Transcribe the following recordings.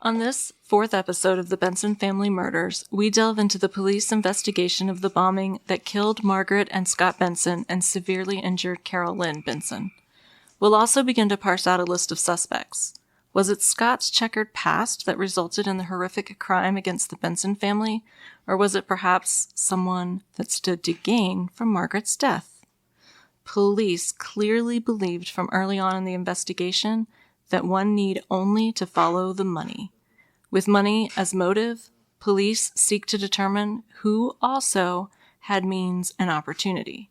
On this fourth episode of the Benson family murders, we delve into the police investigation of the bombing that killed Margaret and Scott Benson and severely injured Carol Lynn Benson. We'll also begin to parse out a list of suspects. Was it Scott's checkered past that resulted in the horrific crime against the Benson family, or was it perhaps someone that stood to gain from Margaret's death? Police clearly believed from early on in the investigation that one need only to follow the money. With money as motive, police seek to determine who also had means and opportunity.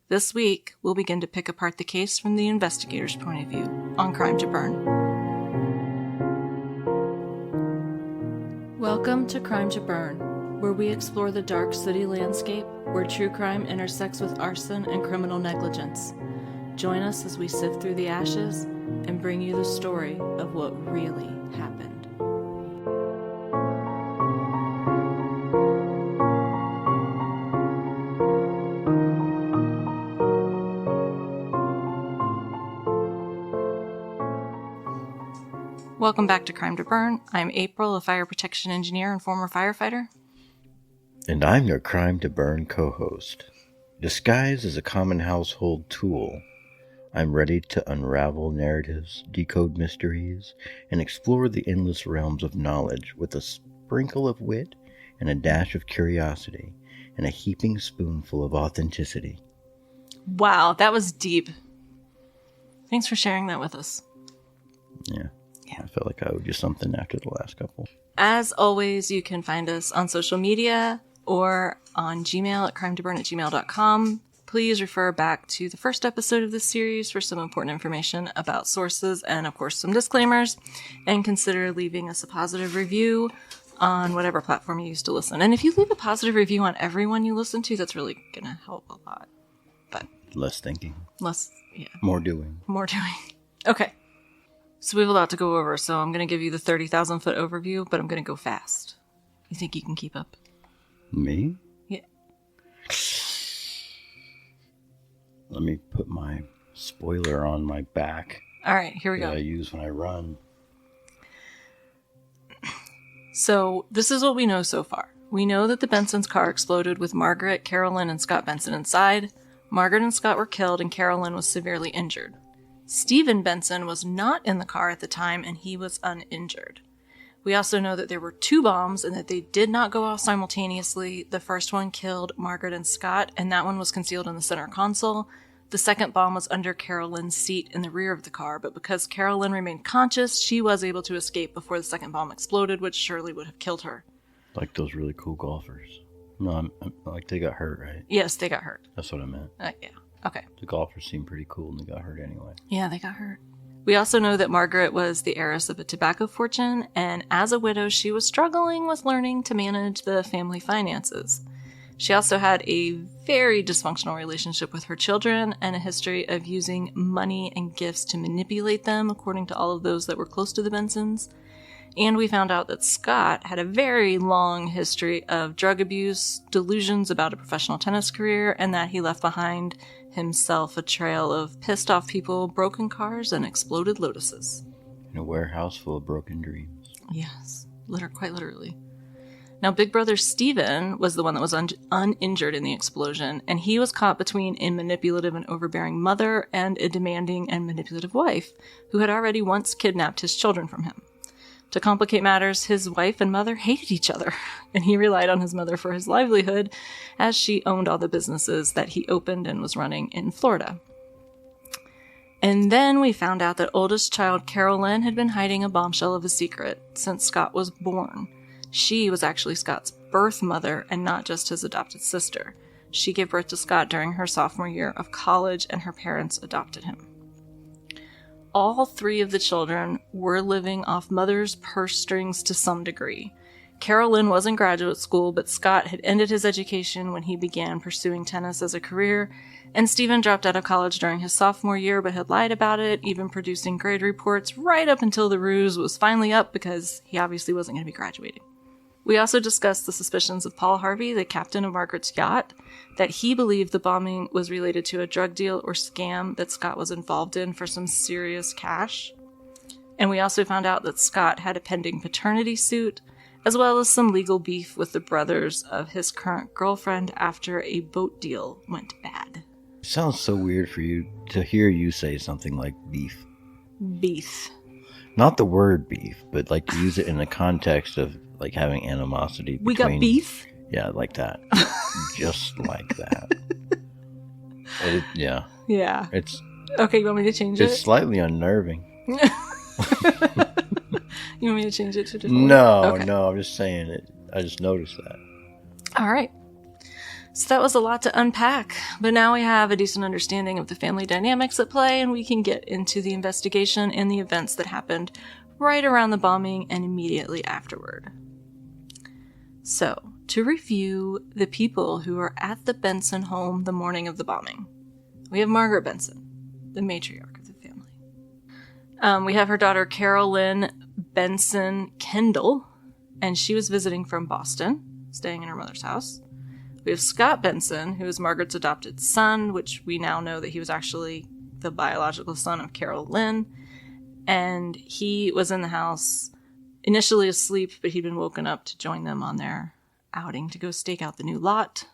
This week, we'll begin to pick apart the case from the investigator's point of view on Crime to Burn. Welcome to Crime to Burn, where we explore the dark city landscape where true crime intersects with arson and criminal negligence. Join us as we sift through the ashes and bring you the story of what really happened. Welcome back to Crime to Burn. I'm April, a fire protection engineer and former firefighter. And I'm your Crime to Burn co-host. Disguised as a common household tool, I'm ready to unravel narratives, decode mysteries, and explore the endless realms of knowledge with a sprinkle of wit and a dash of curiosity and a heaping spoonful of authenticity. Wow, that was deep. Thanks for sharing that with us. Yeah. I felt like I owed you something after the last couple. As always, you can find us on social media or on Gmail at crimetoburn@gmail.com. Please refer back to the first episode of this series for some important information about sources and, of course, some disclaimers. And consider leaving us a positive review on whatever platform you use to listen. And if you leave a positive review on everyone you listen to, that's really going to help a lot. But less thinking. Yeah. More doing. Okay. So we have a lot to go over, so I'm going to give you the 30,000-foot overview, but I'm going to go fast. You think you can keep up? Me? Yeah. Let me put my spoiler on my back. All right, here we go. That I use when I run. So this is what we know so far. We know that the Benson's car exploded with Margaret, Carol Lynn, and Scott Benson inside. Margaret and Scott were killed, and Carol Lynn was severely injured. Stephen Benson was not in the car at the time, and he was uninjured. We also know that there were two bombs and that they did not go off simultaneously. The first one killed Margaret and Scott, and that one was concealed in the center console. The second bomb was under Carol Lynn's seat in the rear of the car, but because Carol Lynn remained conscious, she was able to escape before the second bomb exploded, which surely would have killed her. Like those really cool golfers. No, I'm like they got hurt, right? Yes, they got hurt. That's what I meant. Yeah. Okay. The golfers seemed pretty cool and they got hurt anyway. Yeah, they got hurt. We also know that Margaret was the heiress of a tobacco fortune, and as a widow, she was struggling with learning to manage the family finances. She also had a very dysfunctional relationship with her children and a history of using money and gifts to manipulate them, according to all of those that were close to the Bensons. And we found out that Scott had a very long history of drug abuse, delusions about a professional tennis career, and that he left behind himself a trail of pissed off people, broken cars, and exploded lotuses. In a warehouse full of broken dreams. Yes, quite literally. Now, big brother Stephen was the one that was uninjured in the explosion, and he was caught between a manipulative and overbearing mother and a demanding and manipulative wife, who had already once kidnapped his children from him. To complicate matters, his wife and mother hated each other, and he relied on his mother for his livelihood, as she owned all the businesses that he opened and was running in Florida. And then we found out that oldest child Carol Lynn had been hiding a bombshell of a secret since Scott was born. She was actually Scott's birth mother and not just his adopted sister. She gave birth to Scott during her sophomore year of college, and her parents adopted him. All three of the children were living off mother's purse strings to some degree. Carol Lynn was in graduate school, but Scott had ended his education when he began pursuing tennis as a career, and Stephen dropped out of college during his sophomore year but had lied about it, even producing grade reports right up until the ruse was finally up because he obviously wasn't going to be graduating. We also discussed the suspicions of Paul Harvey, the captain of Margaret's yacht, that he believed the bombing was related to a drug deal or scam that Scott was involved in for some serious cash. And we also found out that Scott had a pending paternity suit, as well as some legal beef with the brothers of his current girlfriend after a boat deal went bad. It sounds so weird for you to hear you say something like beef. Beef. Not the word beef, but like use it in the context of like having animosity between... We got beef? Yeah, like that. Just like that. Yeah. Yeah. It's... Okay, you want me to change it? It's slightly unnerving. You want me to change it to a different No, word? Okay. no, I'm just saying it. I just noticed that. All right. So that was a lot to unpack, but now we have a decent understanding of the family dynamics at play, and we can get into the investigation and the events that happened right around the bombing and immediately afterward. So, to review the people who were at the Benson home the morning of the bombing, we have Margaret Benson, the matriarch of the family. We have her daughter Carol Lynn Benson Kendall, and she was visiting from Boston, staying in her mother's house. We have Scott Benson, who is Margaret's adopted son, which we now know that he was actually the biological son of Carol Lynn. And he was in the house, initially asleep, but he'd been woken up to join them on their outing to go stake out the new lot.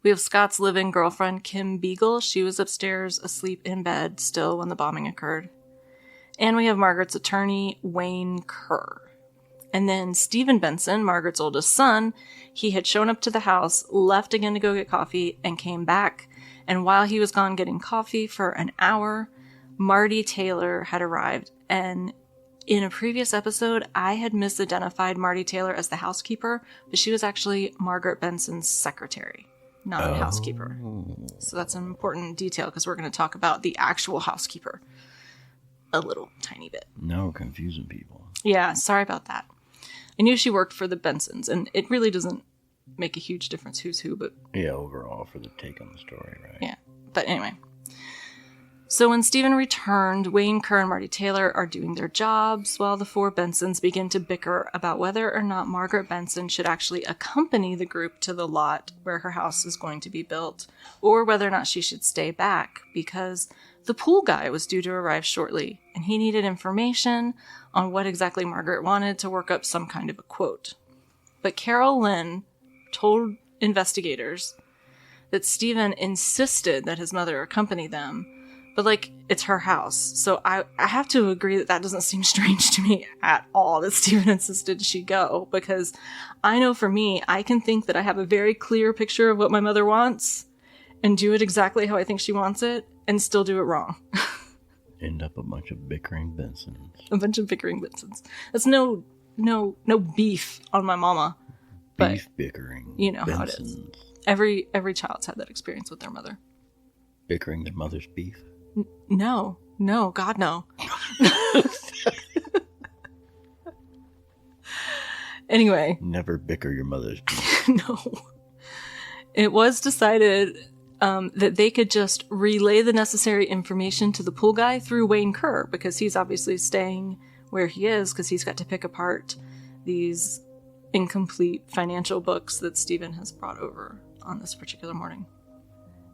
We have Scott's living girlfriend, Kim Beagle. She was upstairs asleep in bed still when the bombing occurred. And we have Margaret's attorney, Wayne Kerr. And then Stephen Benson, Margaret's oldest son, he had shown up to the house, left again to go get coffee, and came back. And while he was gone getting coffee for an hour, Marty Taylor had arrived. And in a previous episode, I had misidentified Marty Taylor as the housekeeper, but she was actually Margaret Benson's secretary, not a housekeeper. So that's an important detail because we're going to talk about the actual housekeeper a little tiny bit. No, confusing people. Yeah, sorry about that. I knew she worked for the Bensons, and it really doesn't make a huge difference who's who, but... Yeah, overall, for the take on the story, right? Yeah, but anyway. So when Stephen returned, Wayne Kerr and Marty Taylor are doing their jobs, while the four Bensons begin to bicker about whether or not Margaret Benson should actually accompany the group to the lot where her house is going to be built, or whether or not she should stay back, because the pool guy was due to arrive shortly, and he needed information on what exactly Margaret wanted to work up some kind of a quote. But Carol Lynn told investigators that Stephen insisted that his mother accompany them, but, like, it's her house. So I have to agree that doesn't seem strange to me at all, that Stephen insisted she go, because I know for me, I can think that I have a very clear picture of what my mother wants and do it exactly how I think she wants it and still do it wrong. End up a bunch of bickering Bensons. A bunch of bickering Bensons. That's no beef on my mama. Beef bickering. You know Bensons. how it is. Every child's had that experience with their mother. Bickering their mother's beef? No, God, no. Anyway. Never bicker your mother's beef. No. It was decided that they could just relay the necessary information to the pool guy through Wayne Kerr, because he's obviously staying where he is because he's got to pick apart these incomplete financial books that Stephen has brought over on this particular morning.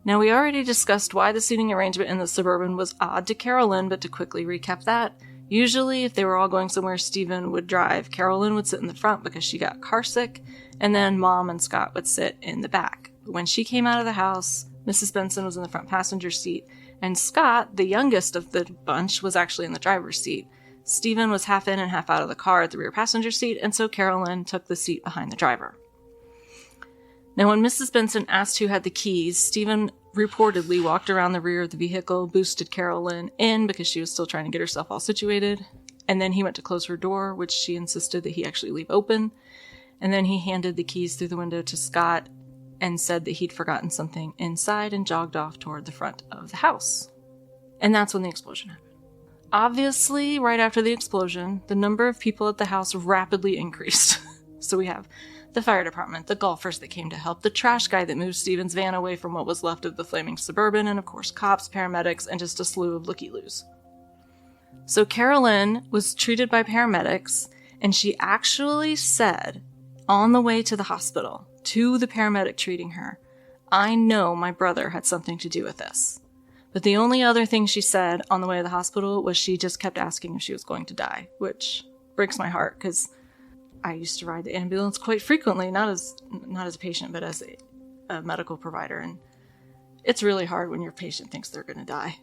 Now, we already discussed why the seating arrangement in the Suburban was odd to Carol Lynn, but to quickly recap that, usually if they were all going somewhere, Stephen would drive. Carol Lynn would sit in the front because she got carsick, and then Mom and Scott would sit in the back. But when she came out of the house, Mrs. Benson was in the front passenger seat, and Scott, the youngest of the bunch, was actually in the driver's seat. Stephen was half in and half out of the car at the rear passenger seat, and so Carol Lynn took the seat behind the driver. Now, when Mrs. Benson asked who had the keys, Stephen reportedly walked around the rear of the vehicle, boosted Carol Lynn in because she was still trying to get herself all situated, and then he went to close her door, which she insisted that he actually leave open, and then he handed the keys through the window to Scott and said that he'd forgotten something inside and jogged off toward the front of the house. And that's when the explosion happened. Obviously, right after the explosion, the number of people at the house rapidly increased. So we have the fire department, the golfers that came to help, the trash guy that moved Stephen's van away from what was left of the flaming Suburban, and of course cops, paramedics, and just a slew of looky-loos. So Carol Lynn was treated by paramedics, and she actually said, on the way to the hospital, to the paramedic treating her, "I know my brother had something to do with this." But the only other thing she said on the way to the hospital was she just kept asking if she was going to die, which breaks my heart because I used to ride the ambulance quite frequently, not as a patient, but as a medical provider. And it's really hard when your patient thinks they're going to die.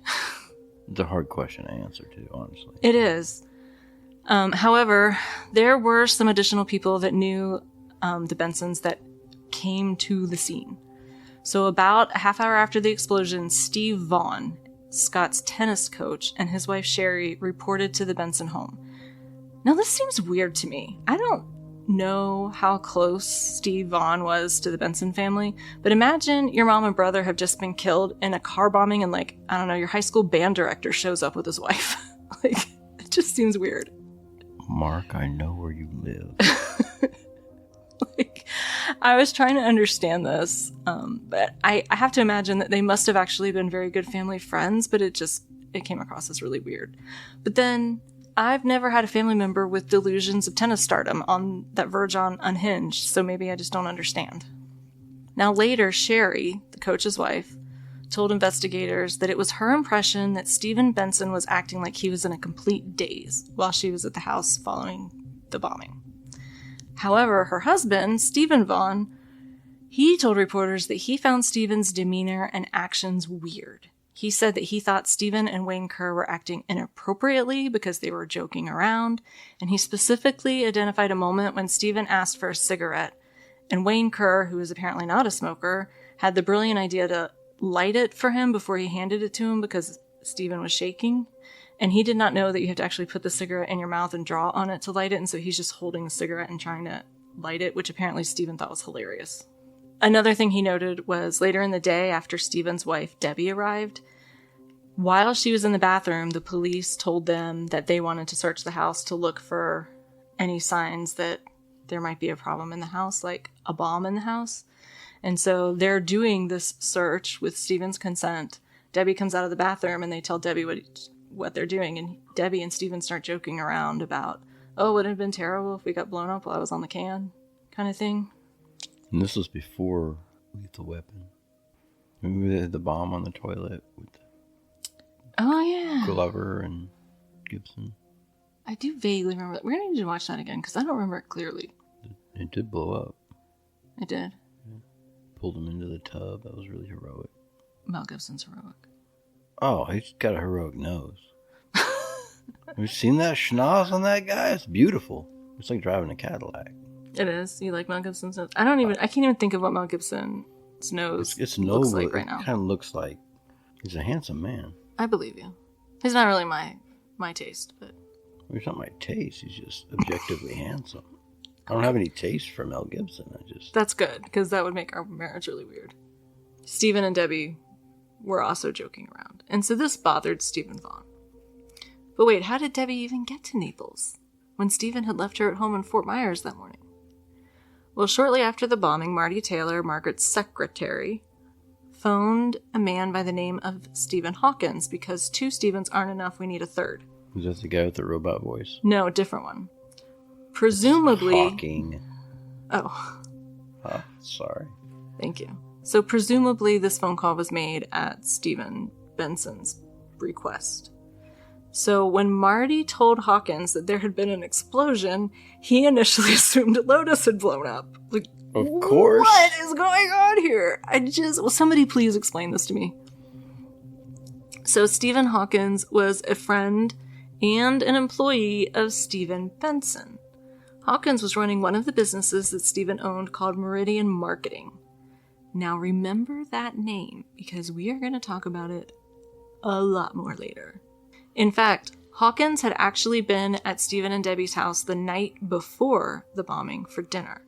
It's a hard question to answer, too, honestly. It is. However, there were some additional people that knew the Bensons that came to the scene. So about a half hour after the explosion, Steve Vaughn, Scott's tennis coach, and his wife Sherry reported to the Benson home. Now, this seems weird to me. I don't know how close Steve Vaughn was to the Benson family, but imagine your mom and brother have just been killed in a car bombing and, like, I don't know, your high school band director shows up with his wife. Like, it just seems weird. Mark, I know where you live. Like, I was trying to understand this, but I have to imagine that they must have actually been very good family friends, but it came across as really weird. But then I've never had a family member with delusions of tennis stardom on that verge on unhinged, so maybe I just don't understand. Now later, Sherry, the coach's wife, told investigators that it was her impression that Stephen Benson was acting like he was in a complete daze while she was at the house following the bombing. However, her husband, Stephen Vaughn, he told reporters that he found Stephen's demeanor and actions weird. He said that he thought Stephen and Wayne Kerr were acting inappropriately because they were joking around, and he specifically identified a moment when Stephen asked for a cigarette, and Wayne Kerr, who is apparently not a smoker, had the brilliant idea to light it for him before he handed it to him because Stephen was shaking. And he did not know that you have to actually put the cigarette in your mouth and draw on it to light it, and so he's just holding the cigarette and trying to light it, which apparently Stephen thought was hilarious. Another thing he noted was later in the day, after Stephen's wife, Debbie, arrived, while she was in the bathroom, the police told them that they wanted to search the house to look for any signs that there might be a problem in the house, like a bomb in the house. And so they're doing this search with Stephen's consent. Debbie comes out of the bathroom and they tell Debbie what they're doing, and Debbie and Stephen start joking around about, oh, would it have been terrible if we got blown up while I was on the can, kind of thing. And this was before Lethal Weapon. Remember they had the bomb on the toilet with Glover and Gibson? I do vaguely remember that. We're going to need to watch that again, because I don't remember it clearly. It did blow up. It did? Yeah. Pulled him into the tub. That was really heroic. Mel Gibson's heroic. Oh, he's got a heroic nose. Have you seen that schnoz on that guy? It's beautiful. It's like driving a Cadillac. It is. You like Mel Gibson's nose? I can't even think of what Mel Gibson's nose looks like right now. It kind of looks like he's a handsome man. I believe you. He's not really my taste, but... Well, he's not my taste. He's just objectively handsome. I don't have any taste for Mel Gibson. That's good, because that would make our marriage really weird. Stephen and Debbie were also joking around, and so this bothered Stephen Vaughn. But wait, how did Debbie even get to Naples when Stephen had left her at home in Fort Myers that morning? Well, shortly after the bombing, Marty Taylor, Margaret's secretary, phoned a man by the name of Stephen Hawkins, because 2 Stephens aren't enough, we need a third. Was that the guy with the robot voice? No, a different one. Presumably... Hawking. Oh. Sorry. Thank you. So presumably this phone call was made at Stephen Benson's request. So when Marty told Hawkins that there had been an explosion, he initially assumed Lotus had blown up. Like, of course. What is going on here? Somebody please explain this to me. So Stephen Hawkins was a friend and an employee of Stephen Benson. Hawkins was running one of the businesses that Stephen owned called Meridian Marketing. Now remember that name, because we are going to talk about it a lot more later. In fact, Hawkins had actually been at Stephen and Debbie's house the night before the bombing for dinner.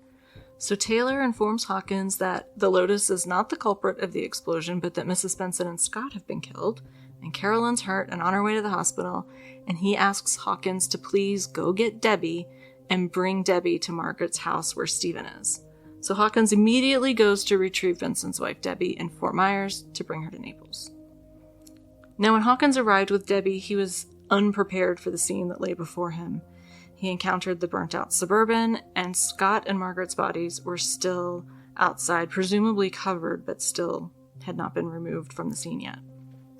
So Taylor informs Hawkins that the Lotus is not the culprit of the explosion, but that Mrs. Benson and Scott have been killed, and Carol Lynn's hurt and on her way to the hospital, and he asks Hawkins to please go get Debbie and bring Debbie to Margaret's house where Stephen is. So Hawkins immediately goes to retrieve Benson's wife Debbie in Fort Myers to bring her to Naples. Now when Hawkins arrived with Debbie, he was unprepared for the scene that lay before him. He encountered the burnt-out Suburban, and Scott and Margaret's bodies were still outside, presumably covered, but still had not been removed from the scene yet.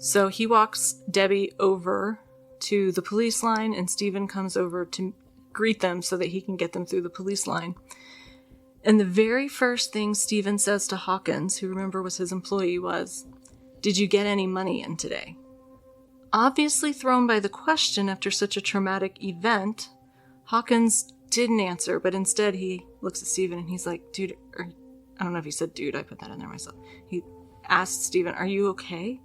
So he walks Debbie over to the police line, and Stephen comes over to greet them so that he can get them through the police line. And the very first thing Stephen says to Hawkins, who remember was his employee, was, "Did you get any money in today?" Obviously thrown by the question after such a traumatic event, Hawkins didn't answer, but instead he looks at Stephen and he's like, "Dude," or I don't know if he said dude, I put that in there myself. He asked Stephen, "Are you okay?"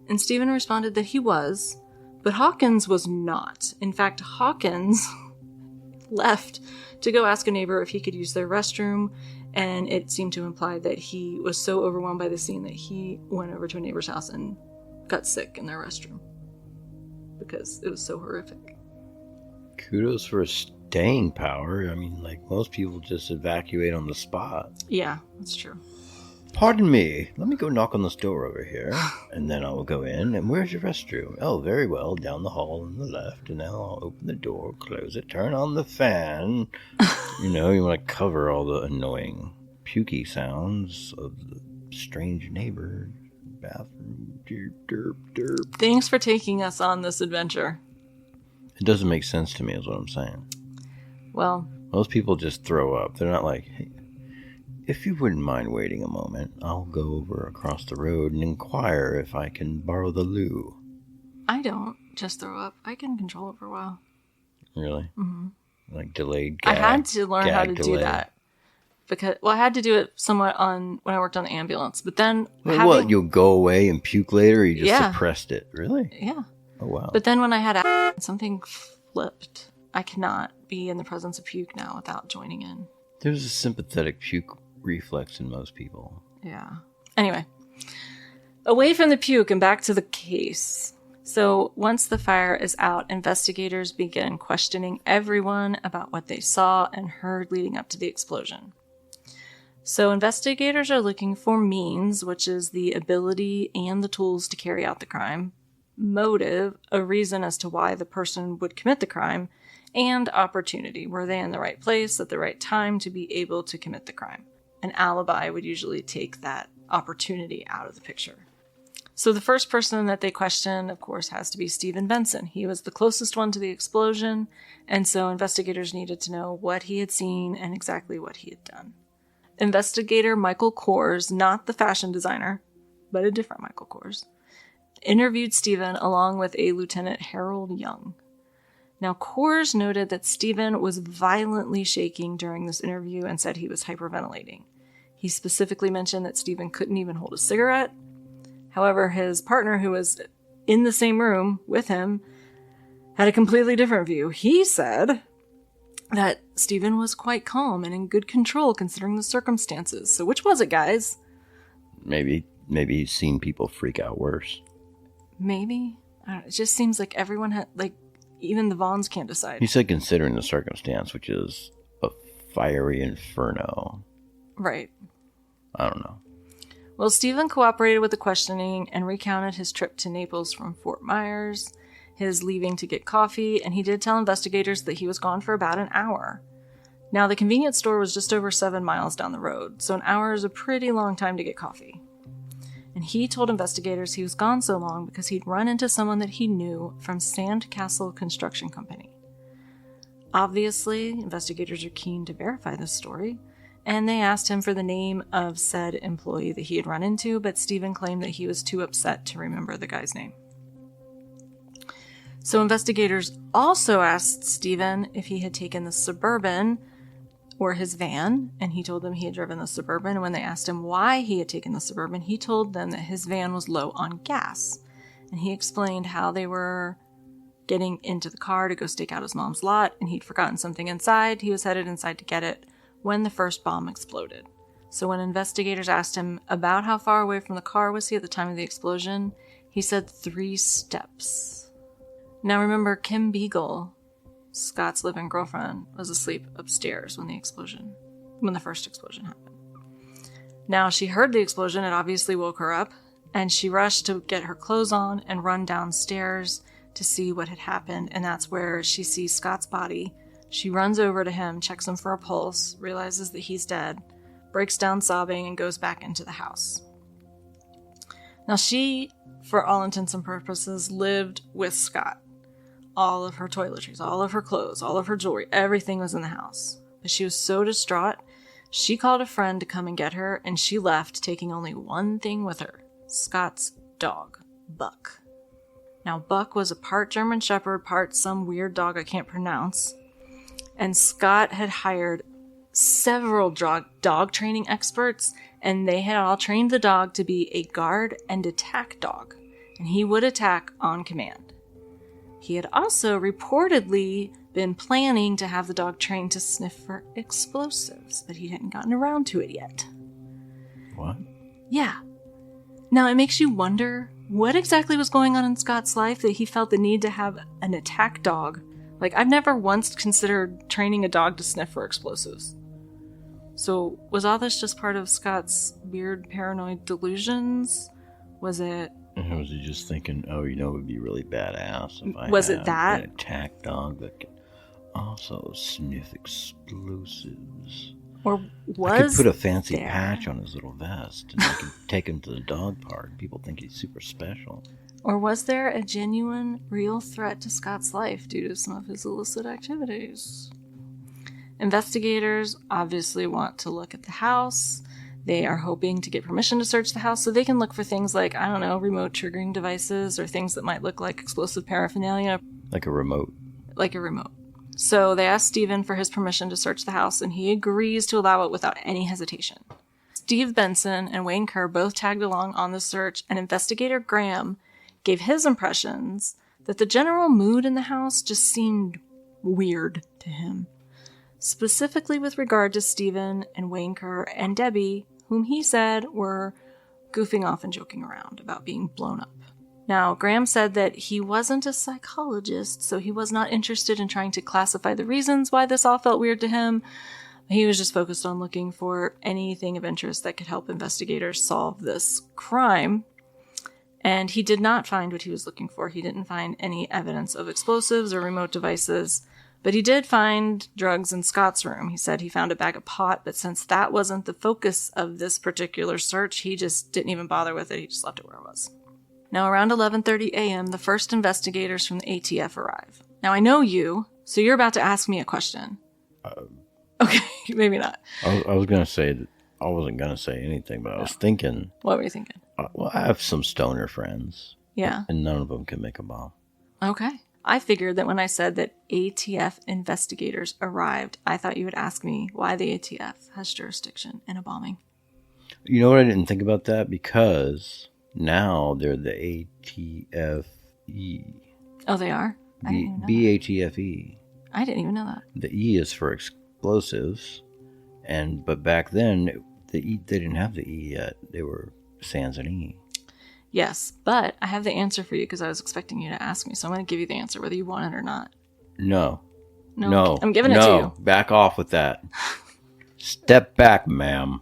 And Stephen responded that he was, but Hawkins was not. In fact, Hawkins left to go ask a neighbor if he could use their restroom, and it seemed to imply that he was so overwhelmed by the scene that he went over to a neighbor's house and got sick in their restroom because it was so horrific. Kudos for staying power. I mean, like, most people just evacuate on the spot. Yeah, that's true. Pardon me, let me go knock on this door over here, and then I'll go in. And where's your restroom? Oh, very well, down the hall on the left. And now I'll open the door, close it, turn on the fan. You know, you want to cover all the annoying pukey sounds of the strange neighbor bathroom. Derp, derp, derp. Thanks for taking us on this adventure. It doesn't make sense to me, is what I'm saying. Well, most people just throw up. They're not like, "Hey, if you wouldn't mind waiting a moment, I'll go over across the road and inquire if I can borrow the loo." I don't just throw up. I can control it for a while. Really? Mm-hmm. Like delayed gag? I had to learn how to delay. do that. Because, well, I had to do it somewhat when I worked on the ambulance. But then what, you'll go away and puke later, or you just Yeah. suppressed it? Really? Yeah. Oh, wow. But then when I had something flipped. I cannot be in the presence of puke now without joining in. There's a sympathetic puke reflex in most people. Yeah. Anyway, away from the puke and back to the case. So once the fire is out, investigators begin questioning everyone about what they saw and heard leading up to the explosion. So investigators are looking for means, which is the ability and the tools to carry out the crime, motive, a reason as to why the person would commit the crime, and opportunity. Were they in the right place at the right time to be able to commit the crime? An alibi would usually take that opportunity out of the picture. So the first person that they question, of course, has to be Stephen Benson. He was the closest one to the explosion, and so investigators needed to know what he had seen and exactly what he had done. Investigator Michael Kors, not the fashion designer, but a different Michael Kors, interviewed Stephen along with a Lieutenant Harold Young. Now, Kors noted that Stephen was violently shaking during this interview and said he was hyperventilating. He specifically mentioned that Stephen couldn't even hold a cigarette. However, his partner, who was in the same room with him, had a completely different view. He said that Stephen was quite calm and in good control considering the circumstances. So which was it, guys? Maybe he's seen people freak out worse. Maybe. I don't know. It just seems like everyone had, like, even the Vaughns can't decide. He said considering the circumstance, which is a fiery inferno. Right. I don't know. Well, Stephen cooperated with the questioning and recounted his trip to Naples from Fort Myers, his leaving to get coffee, and he did tell investigators that he was gone for about an hour. Now, the convenience store was just over 7 miles down the road, so an hour is a pretty long time to get coffee. And he told investigators he was gone so long because he'd run into someone that he knew from Sandcastle Construction Company. Obviously, investigators are keen to verify this story, and they asked him for the name of said employee that he had run into, but Stephen claimed that he was too upset to remember the guy's name. So investigators also asked Stephen if he had taken the Suburban or his van, and he told them he had driven the Suburban. And when they asked him why he had taken the Suburban, he told them that his van was low on gas. And he explained how they were getting into the car to go stake out his mom's lot, and he'd forgotten something inside. He was headed inside to get it when the first bomb exploded. So when investigators asked him about how far away from the car was he at the time of the explosion, he said 3 steps. Now remember, Kim Beagle, Scott's live-in girlfriend, was asleep upstairs when the first explosion happened. Now, she heard the explosion. It obviously woke her up, and she rushed to get her clothes on and run downstairs to see what had happened, and that's where she sees Scott's body. She runs over to him, checks him for a pulse, realizes that he's dead, breaks down sobbing, and goes back into the house. Now, she for all intents and purposes, lived with Scott. All of her toiletries, all of her clothes, all of her jewelry, everything was in the house. But she was so distraught, she called a friend to come and get her, and she left, taking only one thing with her: Scott's dog, Buck. Now, Buck was a part German Shepherd, part some weird dog I can't pronounce. And Scott had hired several dog training experts, and they had all trained the dog to be a guard and attack dog. And he would attack on command. He had also reportedly been planning to have the dog trained to sniff for explosives, but he hadn't gotten around to it yet. What? Yeah. Now, it makes you wonder what exactly was going on in Scott's life that he felt the need to have an attack dog. Like, I've never once considered training a dog to sniff for explosives. So, was all this just part of Scott's weird paranoid delusions? Was it... Was he just thinking, oh, it would be really badass if I was had it that? an attack dog that could also sniff explosives? Or was I could put a fancy there... patch on his little vest, and I could take him to the dog park. People think he's super special. Or was there a genuine, real threat to Scott's life due to some of his illicit activities? Investigators obviously want to look at the house. They are hoping to get permission to search the house so they can look for things like, I don't know, remote triggering devices or things that might look like explosive paraphernalia. Like a remote. Like a remote. So they ask Stephen for his permission to search the house, and he agrees to allow it without any hesitation. Steve Benson and Wayne Kerr both tagged along on the search, and investigator Graham gave his impressions that the general mood in the house just seemed weird to him. Specifically with regard to Stephen and Wayne Kerr and Debbie, whom he said were goofing off and joking around about being blown up. Now, Graham said that he wasn't a psychologist, so he was not interested in trying to classify the reasons why this all felt weird to him. He was just focused on looking for anything of interest that could help investigators solve this crime. And he did not find what he was looking for. He didn't find any evidence of explosives or remote devices. But he did find drugs in Scott's room. He said he found a bag of pot, but since that wasn't the focus of this particular search, he just didn't even bother with it. He just left it where it was. Now, around 11:30 a.m., the first investigators from the ATF arrive. Now, I know you, so you're about to ask me a question. Okay, maybe not. I was going to say that I wasn't going to say anything, but I was thinking... What were you thinking? Well, I have some stoner friends. Yeah. And none of them can make a bomb. Okay. I figured that when I said that ATF investigators arrived, I thought you would ask me why the ATF has jurisdiction in a bombing. You know what? I didn't think about that because now they're the ATFE. Oh, they are? I didn't even know BATFE. I didn't even know that. The E is for explosives, but back then they didn't have the E yet. They were sans an E. Yes, but I have the answer for you because I was expecting you to ask me, so I'm going to give you the answer whether you want it or not. No. I'm giving it to you. Back off with that. Step back, ma'am.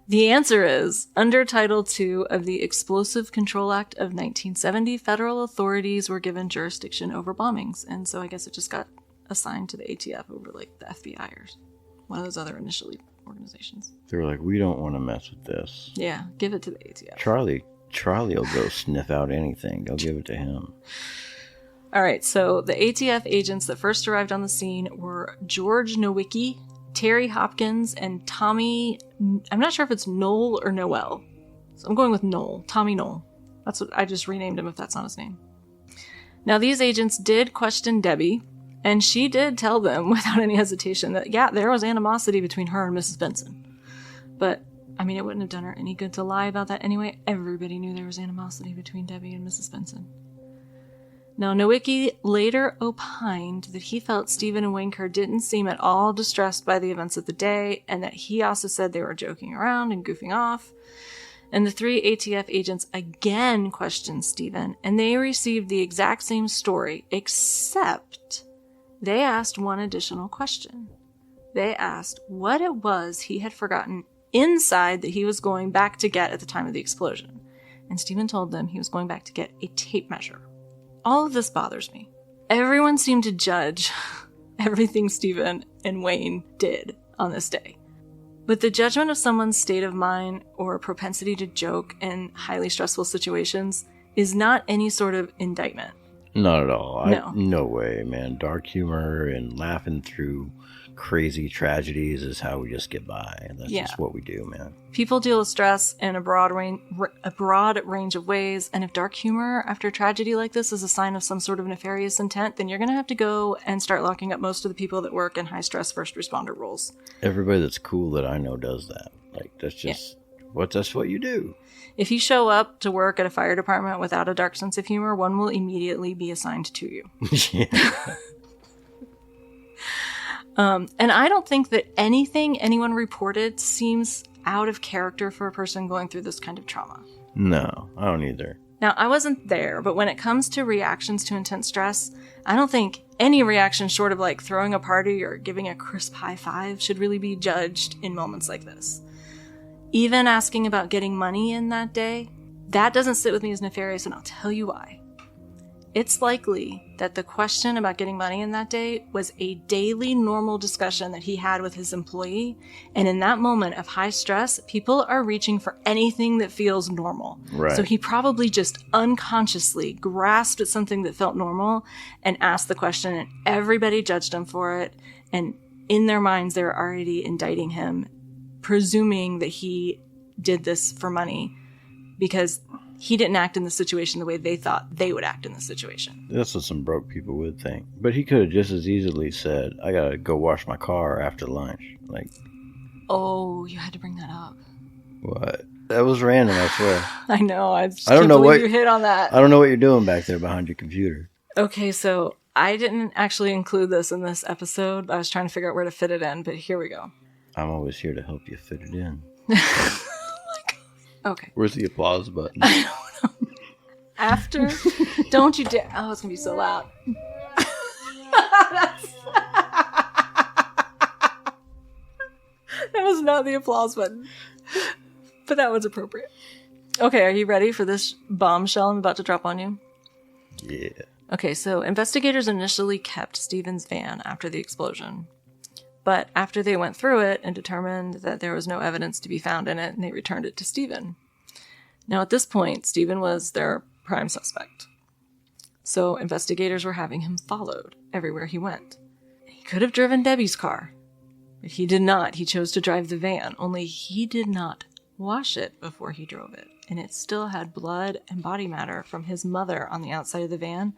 The answer is, under Title II of the Explosive Control Act of 1970, federal authorities were given jurisdiction over bombings, and so I guess it just got assigned to the ATF over, like, the FBI or one of those other initial organizations. They were like, we don't want to mess with this. Yeah, give it to the ATF. Charlie will go sniff out anything. Go give it to him. All right, so the ATF agents that first arrived on the scene were George Nowicki, Terry Hopkins, and Tommy... I'm not sure if it's Knoll or Noel. So I'm going with Knoll. Tommy Knoll. That's what I just renamed him if that's not his name. Now, these agents did question Debbie, and she did tell them without any hesitation that, yeah, there was animosity between her and Mrs. Benson. But, I mean, it wouldn't have done her any good to lie about that anyway. Everybody knew there was animosity between Debbie and Mrs. Benson. Now, Nowicki later opined that he felt Stephen and Wayne Kerr didn't seem at all distressed by the events of the day, and that he also said they were joking around and goofing off. And the three ATF agents again questioned Stephen, and they received the exact same story, except they asked one additional question. They asked what it was he had forgotten inside that he was going back to get at the time of the explosion. And Stephen told them he was going back to get a tape measure. All of this bothers me. Everyone seemed to judge everything Stephen and Wayne did on this day. But the judgment of someone's state of mind or propensity to joke in highly stressful situations is not any sort of indictment. Not at all. No. No way, man. Dark humor and laughing through crazy tragedies is how we just get by. And that's just what we do, man. People deal with stress in a broad range of ways. And if dark humor after a tragedy like this is a sign of some sort of nefarious intent, then you're going to have to go and start locking up most of the people that work in high-stress first responder roles. Everybody that's cool that I know does that. Like, that's just... That's what you do. If you show up to work at a fire department without a dark sense of humor, one will immediately be assigned to you. Yeah. And I don't think that anything anyone reported seems out of character for a person going through this kind of trauma. No, I don't either. Now, I wasn't there, but when it comes to reactions to intense stress, I don't think any reaction short of like throwing a party or giving a crisp high five should really be judged in moments like this. Even asking about getting money in that day, that doesn't sit with me as nefarious, and I'll tell you why. It's likely that the question about getting money in that day was a daily normal discussion that he had with his employee, and in that moment of high stress, people are reaching for anything that feels normal. Right. So he probably just unconsciously grasped at something that felt normal and asked the question, and everybody judged him for it, and in their minds they were already indicting him, presuming that he did this for money because he didn't act in the situation the way they thought they would act in the situation. That's what some broke people would think. But he could have just as easily said, I gotta go wash my car after lunch. Like, oh, you had to bring that up. What? That was random, I swear. I know. I don't know what you hit on that. I don't know what you're doing back there behind your computer. Okay, so I didn't actually include this in this episode. I was trying to figure out where to fit it in, but here we go. I'm always here to help you fit it in. Okay. Where's the applause button? I don't know. After, don't you dare. Oh, it's going to be so loud. That was not the applause button. But that was appropriate. Okay, are you ready for this bombshell I'm about to drop on you? Yeah. Okay, so investigators initially kept Stephen's van after the explosion. But after they went through it and determined that there was no evidence to be found in it, and they returned it to Stephen. Now at this point, Stephen was their prime suspect. So investigators were having him followed everywhere he went. He could have driven Debbie's car, but he did not. He chose to drive the van, only he did not wash it before he drove it. And it still had blood and body matter from his mother on the outside of the van.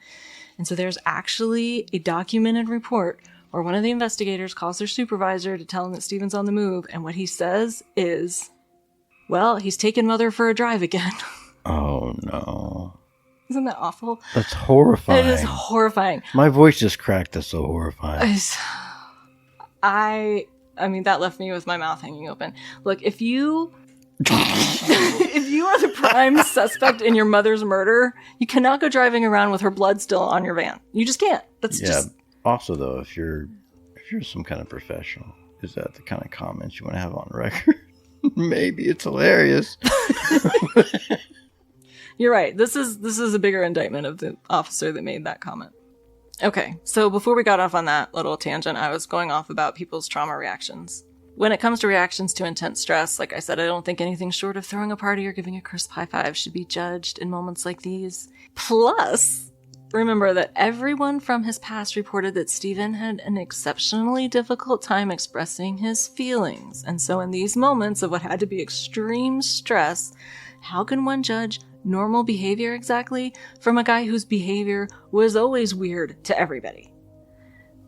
And so there's actually a documented report where one of the investigators calls their supervisor to tell him that Stephen's on the move, and what he says is, well, he's taken Mother for a drive again. Oh, no. Isn't that awful? That's horrifying. It is horrifying. My voice just cracked. That's so horrifying. I mean, that left me with my mouth hanging open. Look, if you are the prime suspect in your mother's murder, you cannot go driving around with her blood still on your van. You just can't. That's just... Also, though, if you're some kind of professional, is that the kind of comments you want to have on record? Maybe it's hilarious. You're right. This is a bigger indictment of the officer that made that comment. Okay, so before we got off on that little tangent, I was going off about people's trauma reactions. When it comes to reactions to intense stress, like I said, I don't think anything short of throwing a party or giving a crisp high five should be judged in moments like these. Plus, remember that everyone from his past reported that Stephen had an exceptionally difficult time expressing his feelings. And so in these moments of what had to be extreme stress, how can one judge normal behavior exactly from a guy whose behavior was always weird to everybody?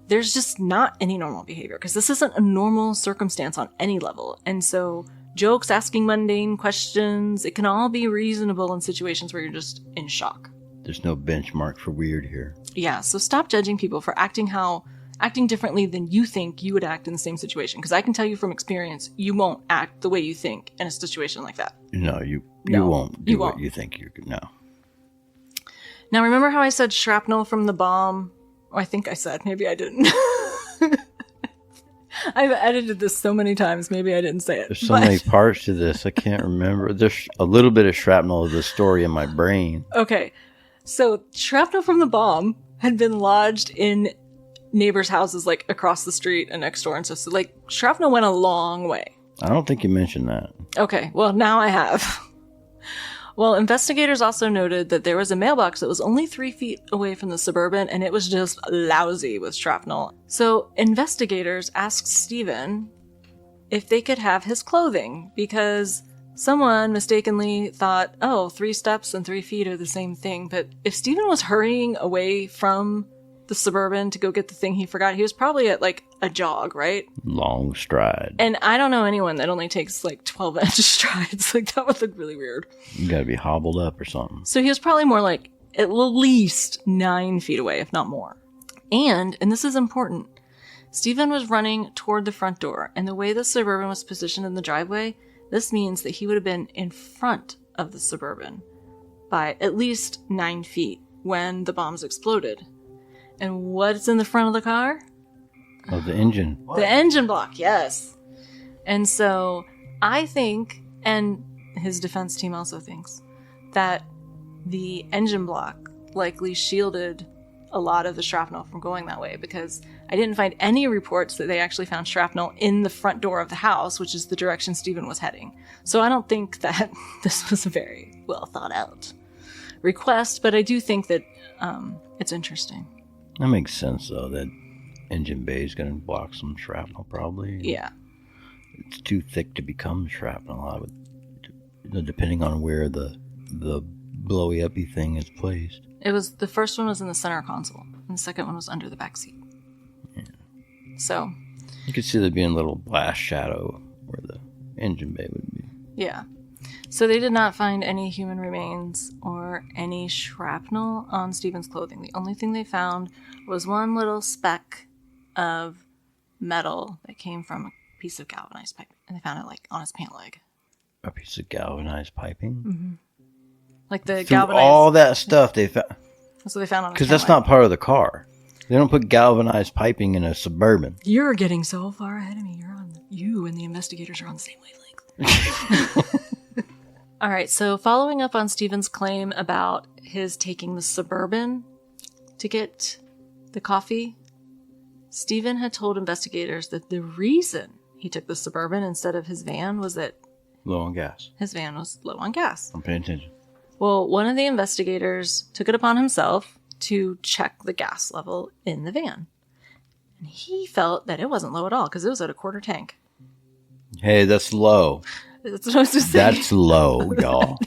There's just not any normal behavior because this isn't a normal circumstance on any level. And so jokes, asking mundane questions, it can all be reasonable in situations where you're just in shock. There's no benchmark for weird here. Yeah, so stop judging people for acting differently than you think you would act in the same situation. Because I can tell you from experience, you won't act the way you think in a situation like that. No, you won't do what you think you could. No. Now, remember how I said shrapnel from the bomb? Oh, I think I said. Maybe I didn't. I've edited this so many times. Maybe I didn't say it. There's so many parts to this. I can't remember. There's a little bit of shrapnel of the story in my brain. Okay. So shrapnel from the bomb had been lodged in neighbors' houses like across the street and next door. And so like shrapnel went a long way. I don't think you mentioned that. Okay. Well, now I have. Well, investigators also noted that there was a mailbox that was only 3 feet away from the Suburban, and it was just lousy with shrapnel. So investigators asked Stephen if they could have his clothing, because someone mistakenly thought, oh, 3 steps and 3 feet are the same thing. But if Stephen was hurrying away from the Suburban to go get the thing he forgot, he was probably at like a jog, right? Long stride. And I don't know anyone that only takes like 12-inch strides. Like, that would look really weird. You gotta be hobbled up or something. So he was probably more like at least 9 feet away, if not more. And this is important, Stephen was running toward the front door, and the way the Suburban was positioned in the driveway, this means that he would have been in front of the Suburban by at least 9 feet when the bombs exploded. And what's in the front of the car? Oh, the engine. What? The engine block, yes. And so I think, and his defense team also thinks, that the engine block likely shielded a lot of the shrapnel from going that way, because I didn't find any reports that they actually found shrapnel in the front door of the house, which is the direction Stephen was heading. So I don't think that this was a very well thought out request, but I do think that it's interesting. That makes sense, though, that engine bay is going to block some shrapnel, probably. Yeah. It's too thick to become shrapnel, I would, depending on where the blowy-uppy thing is placed. The first one was in the center console, and the second one was under the back seat. Yeah. So. You could see there being a little blast shadow where the engine bay would be. Yeah. So they did not find any human remains or any shrapnel on Stephen's clothing. The only thing they found was one little speck of metal that came from a piece of galvanized pipe, and they found it like on his pant leg. A piece of galvanized piping? Mm-hmm. Like the Through galvanized... all that stuff they found. That's what they found on his because pant that's leg. not part of the car. They don't put galvanized piping in a Suburban. You're getting so far ahead of me. You and the investigators are on the same wavelength. All right, so following up on Stephen's claim about his taking the Suburban to get the coffee, Stephen had told investigators that the reason he took the Suburban instead of his van was that Low on gas. his van was low on gas. I'm paying attention. Well, one of the investigators took it upon himself to check the gas level in the van. And he felt that it wasn't low at all because it was at a quarter tank. Hey, that's low. That's what I was just saying. That's low, y'all.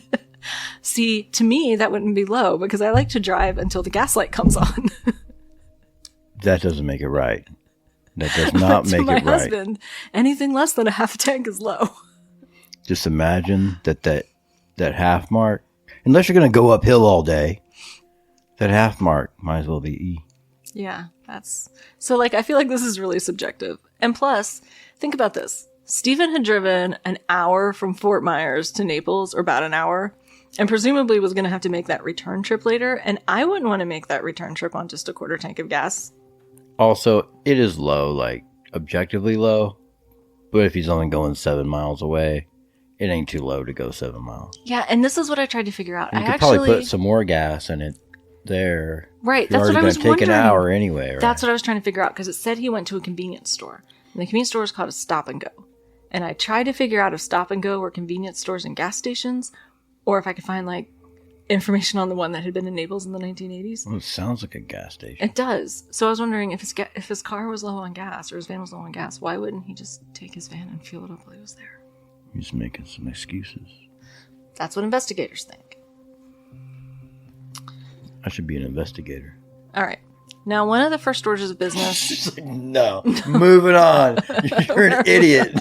See, to me, that wouldn't be low because I like to drive until the gas light comes on. That doesn't make it right. That does not make it right. To my husband, anything less than a half tank is low. Just imagine that half mark, unless you're going to go uphill all day, that half mark might as well be E. Yeah, so I feel like this is really subjective. And plus, think about this. Stephen had driven an hour from Fort Myers to Naples, or about an hour, and presumably was going to have to make that return trip later. And I wouldn't want to make that return trip on just a quarter tank of gas. Also, it is low, objectively low. But if he's only going 7 miles away, it ain't too low to go 7 miles. Yeah, and this is what I tried to figure out. You could probably put some more gas in it there. Right, You're that's what I was wondering. Take an hour anyway, right? That's what I was trying to figure out, because it said he went to a convenience store. And the convenience store is called a Stop and Go. And I tried to figure out if Stop and Go were convenience stores and gas stations, or if I could find, information on the one that had been in Naples in the 1980s. Well, it sounds like a gas station. It does. So I was wondering if his car was low on gas, or his van was low on gas, why wouldn't he just take his van and fuel it up while he was there? He's making some excuses. That's what investigators think. I should be an investigator. All right. Now, one of the first orders of business... She's like, no. Moving on. You're an idiot.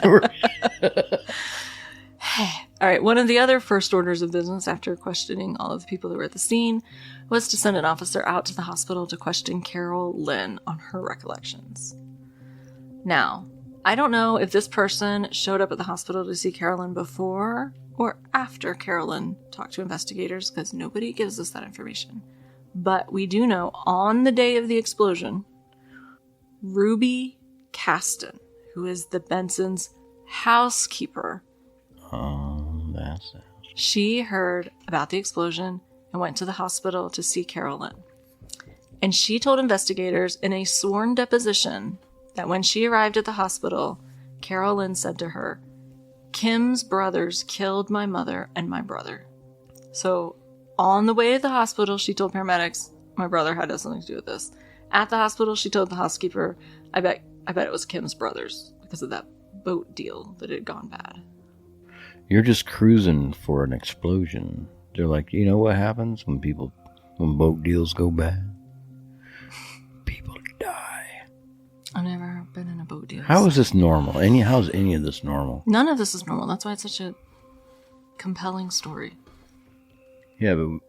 All right. One of the other first orders of business after questioning all of the people that were at the scene was to send an officer out to the hospital to question Carol Lynn on her recollections. Now, I don't know if this person showed up at the hospital to see Carol Lynn before or after Carol Lynn talked to investigators, because nobody gives us that information. But we do know on the day of the explosion, Ruby Caston, who is the Benson's housekeeper, that's it. She heard about the explosion and went to the hospital to see Carol Lynn. And she told investigators in a sworn deposition that when she arrived at the hospital, Carol Lynn said to her, "Kim's brothers killed my mother and my brother." So on the way to the hospital, she told paramedics, my brother had something to do with this. At the hospital, she told the housekeeper, I bet it was Kim's brothers because of that boat deal that had gone bad. You're just cruising for an explosion. They're like, you know what happens when boat deals go bad? People die. I've never been in a boat deal. How is this normal? How is any of this normal? None of this is normal. That's why it's such a compelling story. Yeah, but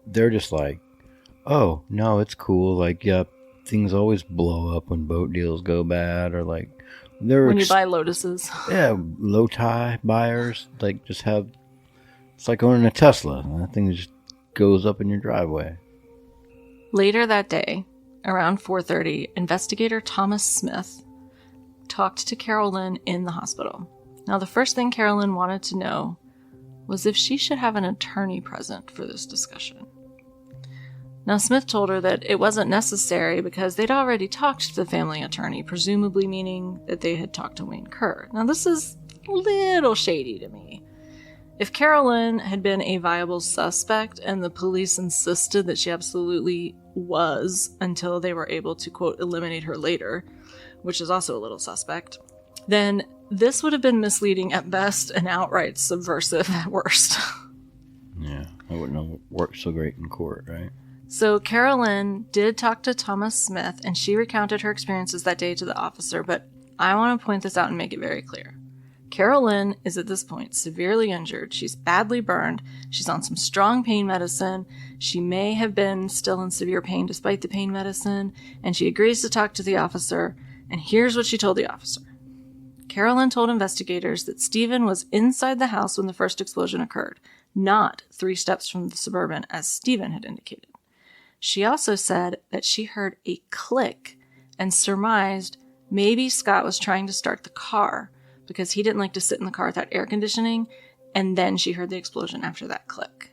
they're just like, oh, no, it's cool. Like, yep, things always blow up when boat deals go bad. Or like, when you buy Lotuses. Yeah, low tie buyers, like, just have, it's like owning a Tesla. That thing just goes up in your driveway. Later that day, around 4:30, investigator Thomas Smith talked to Carol Lynn in the hospital. Now, the first thing Carol Lynn wanted to know was if she should have an attorney present for this discussion. Now, Smith told her that it wasn't necessary because they'd already talked to the family attorney, presumably meaning that they had talked to Wayne Kerr. Now, this is a little shady to me. If Carol Lynn had been a viable suspect and the police insisted that she absolutely was until they were able to, quote, eliminate her later, which is also a little suspect, then this would have been misleading at best and outright subversive at worst. Yeah, I wouldn't have worked so great in court, right? So Carol Lynn did talk to Thomas Smith, and she recounted her experiences that day to the officer, but I want to point this out and make it very clear. Carol Lynn is at this point severely injured. She's badly burned. She's on some strong pain medicine. She may have been still in severe pain despite the pain medicine, and she agrees to talk to the officer, and here's what she told the officer. Carol Lynn told investigators that Stephen was inside the house when the first explosion occurred, not 3 steps from the Suburban as Stephen had indicated. She also said that she heard a click and surmised maybe Scott was trying to start the car because he didn't like to sit in the car without air conditioning, and then she heard the explosion after that click.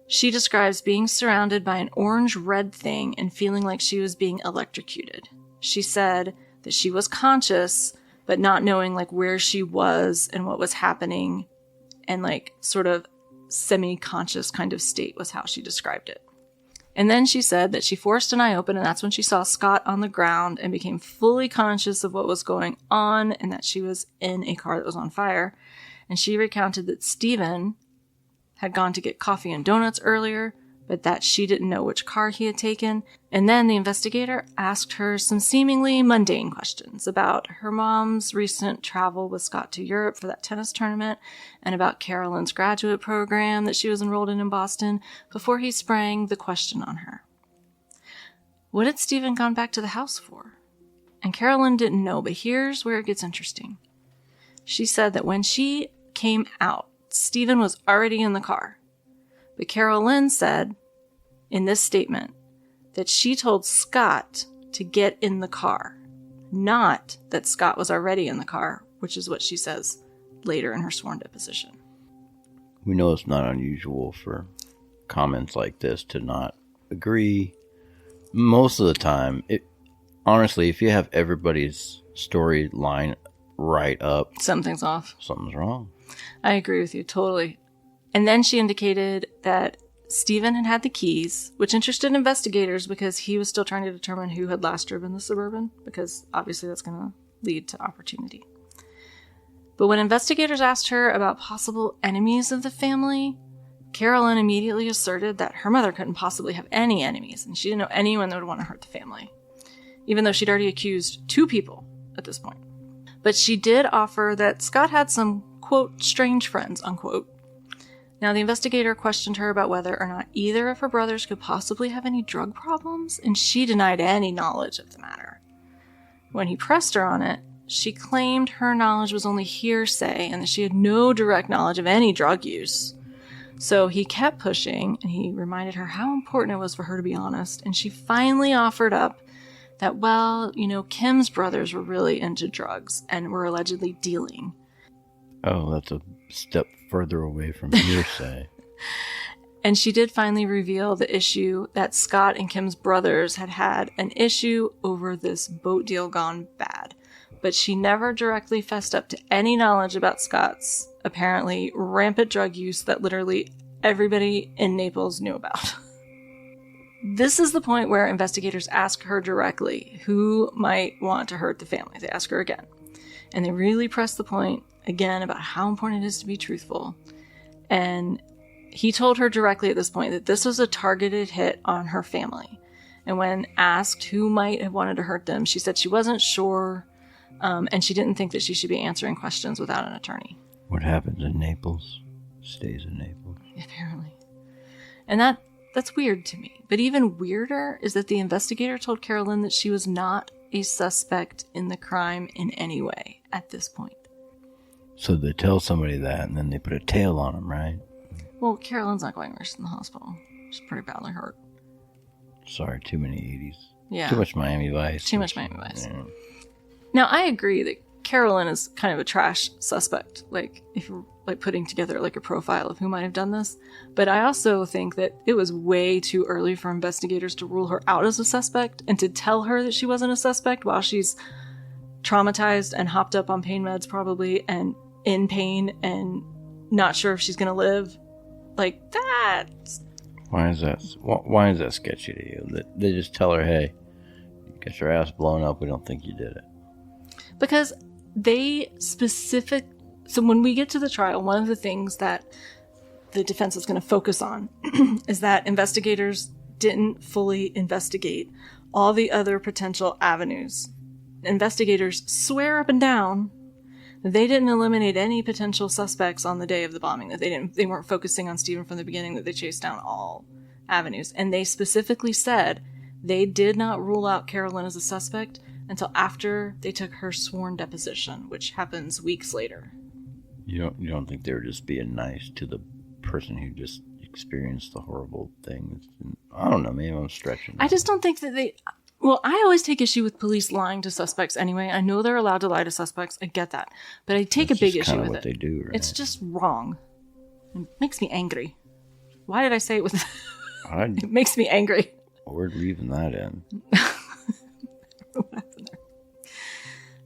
She describes being surrounded by an orange-red thing and feeling like she was being electrocuted. She said that she was conscious, but not knowing like where she was and what was happening, and like sort of semi-conscious kind of state was how she described it. And then she said that she forced an eye open, and that's when she saw Scott on the ground and became fully conscious of what was going on and that she was in a car that was on fire. And she recounted that Stephen had gone to get coffee and donuts earlier, but that she didn't know which car he had taken. And then the investigator asked her some seemingly mundane questions about her mom's recent travel with Scott to Europe for that tennis tournament and about Carol Lynn's graduate program that she was enrolled in Boston before he sprang the question on her. What had Stephen gone back to the house for? And Carol Lynn didn't know, but here's where it gets interesting. She said that when she came out, Stephen was already in the car. But Carol Lynn said in this statement that she told Scott to get in the car, not that Scott was already in the car, which is what she says later in her sworn deposition. We know it's not unusual for comments like this to not agree. Most of the time, honestly, if you have everybody's storyline right up, something's off. Something's wrong. I agree with you totally. And then she indicated that Stephen had had the keys, which interested investigators because he was still trying to determine who had last driven the Suburban, because obviously that's going to lead to opportunity. But when investigators asked her about possible enemies of the family, Carol Lynn immediately asserted that her mother couldn't possibly have any enemies, and she didn't know anyone that would want to hurt the family, even though she'd already accused 2 people at this point. But she did offer that Scott had some, quote, strange friends, unquote. Now, the investigator questioned her about whether or not either of her brothers could possibly have any drug problems, and she denied any knowledge of the matter. When he pressed her on it, she claimed her knowledge was only hearsay and that she had no direct knowledge of any drug use. So he kept pushing, and he reminded her how important it was for her to be honest, and she finally offered up that, well, Kim's brothers were really into drugs and were allegedly dealing. Oh, that's a step further away from hearsay. And she did finally reveal the issue that Scott and Kim's brothers had an issue over this boat deal gone bad. But she never directly fessed up to any knowledge about Scott's apparently rampant drug use that literally everybody in Naples knew about. This is the point where investigators ask her directly who might want to hurt the family. They ask her again. And they really press the point again about how important it is to be truthful. And he told her directly at this point that this was a targeted hit on her family. And when asked who might have wanted to hurt them, she said she wasn't sure, and she didn't think that she should be answering questions without an attorney. What happens in Naples stays in Naples. Apparently. And that's weird to me. But even weirder is that the investigator told Carol Lynn that she was not a suspect in the crime in any way at this point. So they tell somebody that, and then they put a tail on them, right? Well, Carol Lynn's not going where she's in the hospital. She's pretty badly hurt. Sorry, too many 80s. Yeah. Too much Miami Vice. Too much Miami Vice. Yeah. Now, I agree that Carol Lynn is kind of a trash suspect, like if you're like putting together like a profile of who might have done this. But I also think that it was way too early for investigators to rule her out as a suspect and to tell her that she wasn't a suspect while she's traumatized and hopped up on pain meds probably and in pain and not sure if she's going to live. Like that. Why is that sketchy to you? That they just tell her, hey, you got your ass blown up, we don't think you did it. Because so when we get to the trial, one of the things that the defense is going to focus on is that investigators didn't fully investigate all the other potential avenues. Investigators swear up and down that they didn't eliminate any potential suspects on the day of the bombing, that they weren't focusing on Stephen from the beginning, that they chased down all avenues. And they specifically said they did not rule out Carol Lynn as a suspect until after they took her sworn deposition, which happens weeks later. You don't think they were just being nice to the person who just experienced the horrible thing? I don't know, maybe I'm stretching. I just don't think that they... Well, I always take issue with police lying to suspects anyway. I know they're allowed to lie to suspects. I get that. But I take a big issue with it. What they do, right? It's just wrong. It makes me angry. Why did I say it with... It makes me angry. We're leaving that in. What happened there?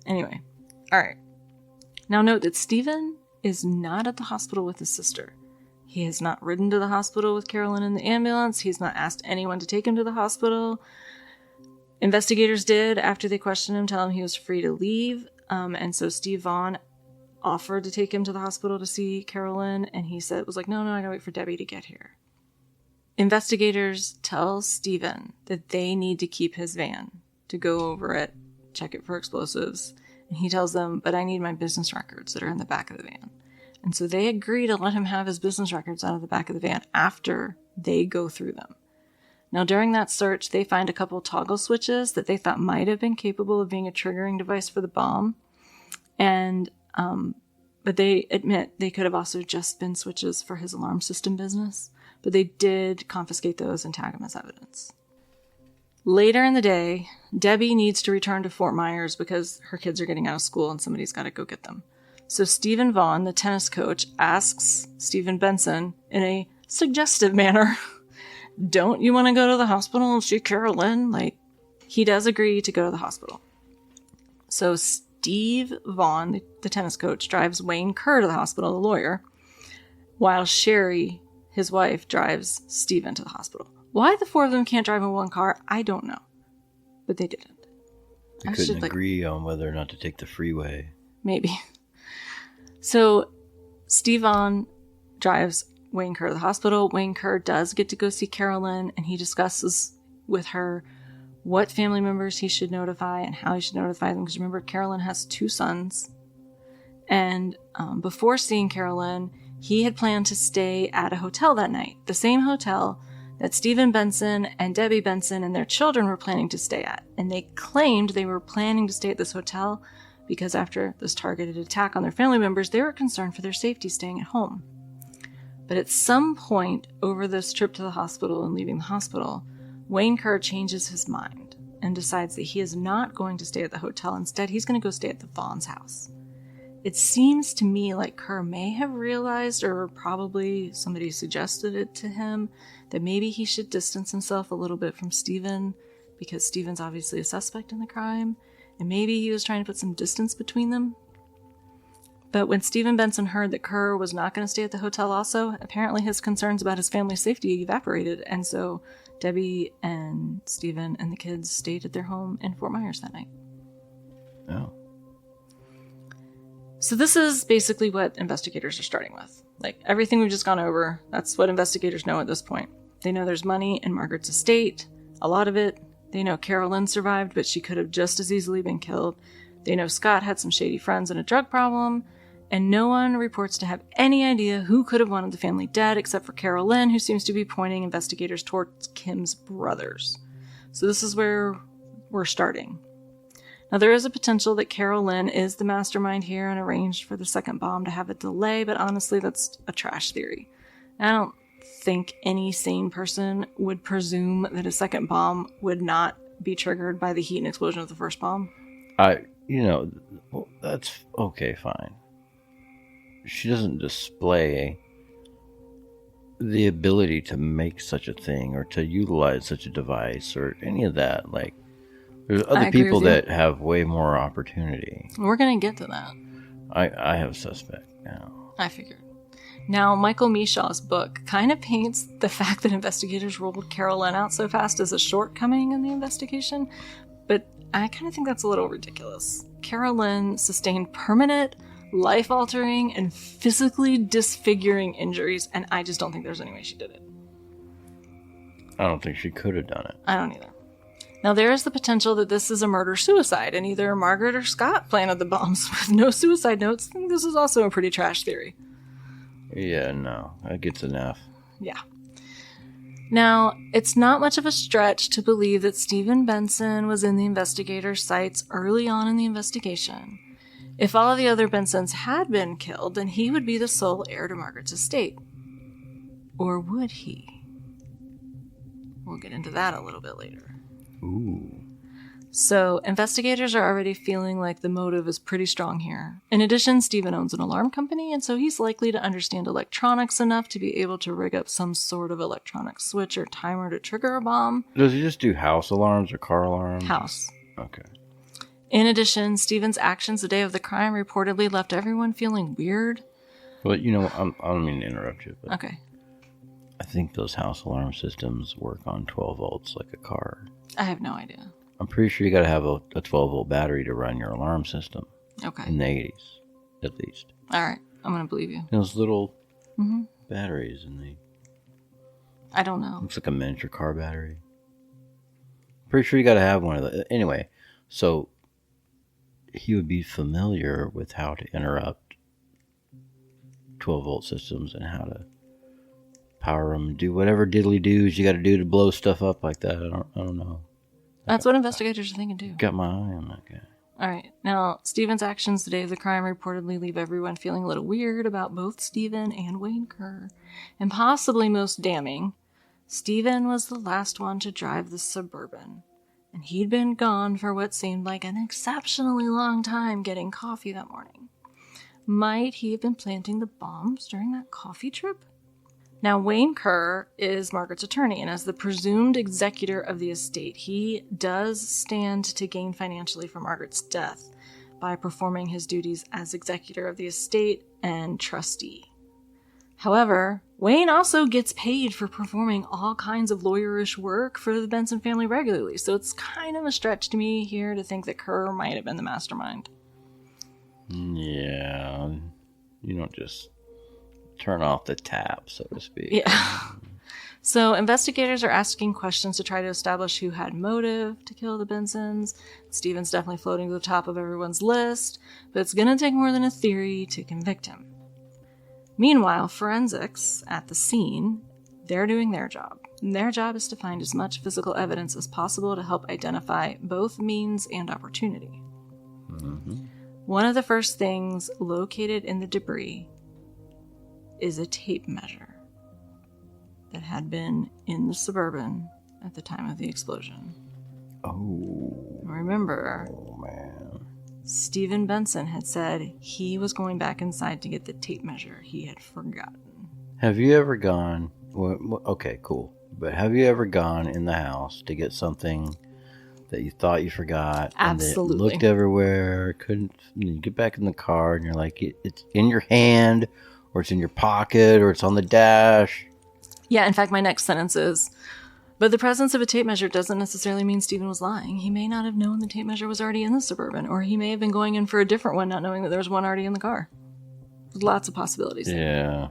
Anyway. All right. Now note that Stephen is not at the hospital with his sister. He has not ridden to the hospital with Carol Lynn in the ambulance. He's not asked anyone to take him to the hospital. Investigators did, after they questioned him, tell him he was free to leave. And so Steve Vaughn offered to take him to the hospital to see Carol Lynn, and he was like, no, I gotta wait for Debbie to get here. Investigators tell Stephen that they need to keep his van to go over it, check it for explosives. And he tells them, but I need my business records that are in the back of the van. And so they agree to let him have his business records out of the back of the van after they go through them. Now, during that search, they find a couple toggle switches that they thought might have been capable of being a triggering device for the bomb. And, but they admit they could have also just been switches for his alarm system business. But they did confiscate those and tag them as evidence. Later in the day, Debbie needs to return to Fort Myers because her kids are getting out of school and somebody's got to go get them. So Stephen Vaughn, the tennis coach, asks Stephen Benson in a suggestive manner, don't you want to go to the hospital and see Carol Lynn? Like, he does agree to go to the hospital. So Steve Vaughn, the tennis coach, drives Wayne Kerr to the hospital, the lawyer, while Sherry, his wife, drives Stephen to the hospital. Why the four of them can't drive in one car, I don't know. But they didn't. They couldn't agree on whether or not to take the freeway. Maybe. So Steve Vaughn drives Wayne Kerr to the hospital. Wayne Kerr does get to go see Carol Lynn, and he discusses with her what family members he should notify and how he should notify them. Because remember, Carol Lynn has 2 sons. And before seeing Carol Lynn, he had planned to stay at a hotel that night. The same hotel that Stephen Benson and Debbie Benson and their children were planning to stay at. And they claimed they were planning to stay at this hotel because after this targeted attack on their family members, they were concerned for their safety staying at home. But at some point over this trip to the hospital and leaving the hospital, Wayne Kerr changes his mind and decides that he is not going to stay at the hotel. Instead, he's going to go stay at the Vaughn's house. It seems to me like Kerr may have realized, or probably somebody suggested it to him, that maybe he should distance himself a little bit from Stephen because Stephen's obviously a suspect in the crime, and maybe he was trying to put some distance between them. But when Stephen Benson heard that Kerr was not going to stay at the hotel also, apparently his concerns about his family's safety evaporated, and so Debbie and Stephen and the kids stayed at their home in Fort Myers that night. Oh. So this is basically what investigators are starting with. Like, everything we've just gone over, that's what investigators know at this point. They know there's money in Margaret's estate, a lot of it. They know Carol Lynn survived, but she could have just as easily been killed. They know Scott had some shady friends and a drug problem, and no one reports to have any idea who could have wanted the family dead except for Carol Lynn, who seems to be pointing investigators towards Kim's brothers. So this is where we're starting. Now, there is a potential that Carol Lynn is the mastermind here and arranged for the second bomb to have a delay, but honestly, that's a trash theory. I don't think any sane person would presume that a second bomb would not be triggered by the heat and explosion of the first bomb. That's okay, fine. She doesn't display the ability to make such a thing or to utilize such a device or any of that. Like, there's other people that have way more opportunity. We're going to get to that. I have a suspect now. I figured. Now, Michael Meshaw's book kind of paints the fact that investigators ruled Carol Lynn out so fast as a shortcoming in the investigation, but I kind of think that's a little ridiculous. Carol Lynn sustained permanent, life-altering, and physically disfiguring injuries, and I just don't think there's any way she did it. I don't think she could have done it. I don't either. Now, there is the potential that this is a murder-suicide, and either Margaret or Scott planted the bombs with no suicide notes. I think this is also a pretty trash theory. Yeah, no. That gets an F. Yeah. Now, it's not much of a stretch to believe that Stephen Benson was in the investigator's sights early on in the investigation. If all of the other Bensons had been killed, then he would be the sole heir to Margaret's estate. Or would he? We'll get into that a little bit later. Ooh. So, investigators are already feeling like the motive is pretty strong here. In addition, Stephen owns an alarm company, and so he's likely to understand electronics enough to be able to rig up some sort of electronic switch or timer to trigger a bomb. Does he just do house alarms or car alarms? House. Okay. In addition, Stephen's actions the day of the crime reportedly left everyone feeling weird. Well, I don't mean to interrupt you, but Okay. I think those house alarm systems work on 12 volts like a car. I have no idea. I'm pretty sure you got to have a 12-volt battery to run your alarm system. Okay. In the 80s, at least. All right. I'm going to believe you. Those little batteries, and I don't know. looks like a miniature car battery. Pretty sure you got to have one of those. Anyway, so he would be familiar with how to interrupt 12-volt systems and how to power them and do whatever diddly-doos you got to do to blow stuff up like that. I don't know. That's what investigators are thinking, too. Got my eye on that guy. All right. Now, Stephen's actions the day of the crime reportedly leave everyone feeling a little weird about both Stephen and Wayne Kerr. And possibly most damning, Stephen was the last one to drive the Suburban. And he'd been gone for what seemed like an exceptionally long time getting coffee that morning. Might he have been planting the bombs during that coffee trip? Now, Wayne Kerr is Margaret's attorney, and as the presumed executor of the estate, he does stand to gain financially from Margaret's death by performing his duties as executor of the estate and trustee. However, Wayne also gets paid for performing all kinds of lawyerish work for the Benson family regularly, so it's kind of a stretch to me here to think that Kerr might have been the mastermind. Yeah, you don't just turn off the tap, so to speak. Yeah. So investigators are asking questions to try to establish who had motive to kill the Bensons. Stephen's definitely floating to the top of everyone's list, but it's going to take more than a theory to convict him. Meanwhile, forensics at the scene, they're doing their job. And their job is to find as much physical evidence as possible to help identify both means and opportunity. Mm-hmm. One of the first things located in the debris is a tape measure that had been in the Suburban at the time of the explosion. Oh. Remember, Man. Stephen Benson had said he was going back inside to get the tape measure he had forgotten. Have you ever gone... Well, okay, cool. But have you ever gone in the house to get something that you thought you forgot. Absolutely. And it looked everywhere. You get back in the car and you're like, it's in your hand, or it's in your pocket, or it's on the dash. Yeah, in fact, my next sentence is, but the presence of a tape measure doesn't necessarily mean Stephen was lying. He may not have known the tape measure was already in the Suburban, or he may have been going in for a different one, not knowing that there was one already in the car. There's lots of possibilities. Yeah.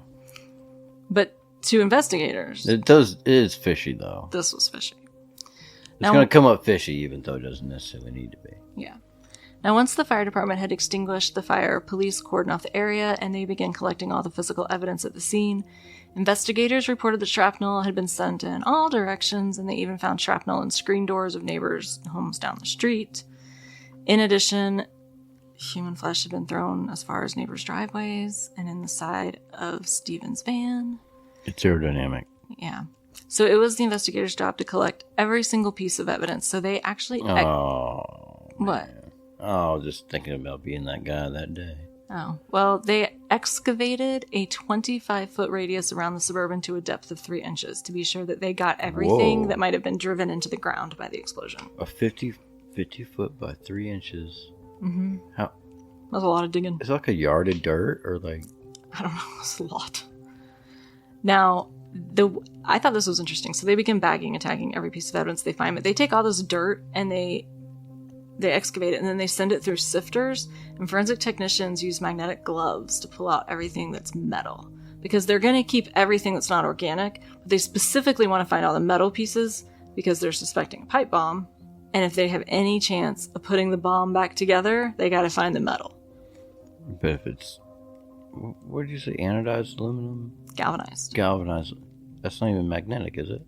But to investigators... It is fishy, though. This was fishy. It's going to come up fishy, even though it doesn't necessarily need to be. Yeah. Now, once the fire department had extinguished the fire, police cordoned off the area, and they began collecting all the physical evidence at the scene. Investigators reported that shrapnel had been sent in all directions, and they even found shrapnel in screen doors of neighbors' homes down the street. In addition, human flesh had been thrown as far as neighbors' driveways and in the side of Stephen's van. It's aerodynamic. Yeah. So it was the investigators' job to collect every single piece of evidence. So they actually... What? Man. Oh, just thinking about being that guy that day. Oh. Well, they excavated a 25-foot radius around the Suburban to a depth of 3 inches to be sure that they got everything that might have been driven into the ground by the explosion. A 50 foot by 3 inches. Mm-hmm. How? That's a lot of digging. It's like a yard of dirt, or like... I don't know. It's a lot. Now... I thought this was interesting. So they begin bagging and tagging every piece of evidence they find, but they take all this dirt and they excavate it, and then they send it through sifters, and forensic technicians use magnetic gloves to pull out everything that's metal, because they're going to keep everything that's not organic, but they specifically want to find all the metal pieces because they're suspecting a pipe bomb, and if they have any chance of putting the bomb back together, they got to find the metal. But if it's... What did you say? Anodized aluminum? Galvanized. Galvanized. That's not even magnetic, is it?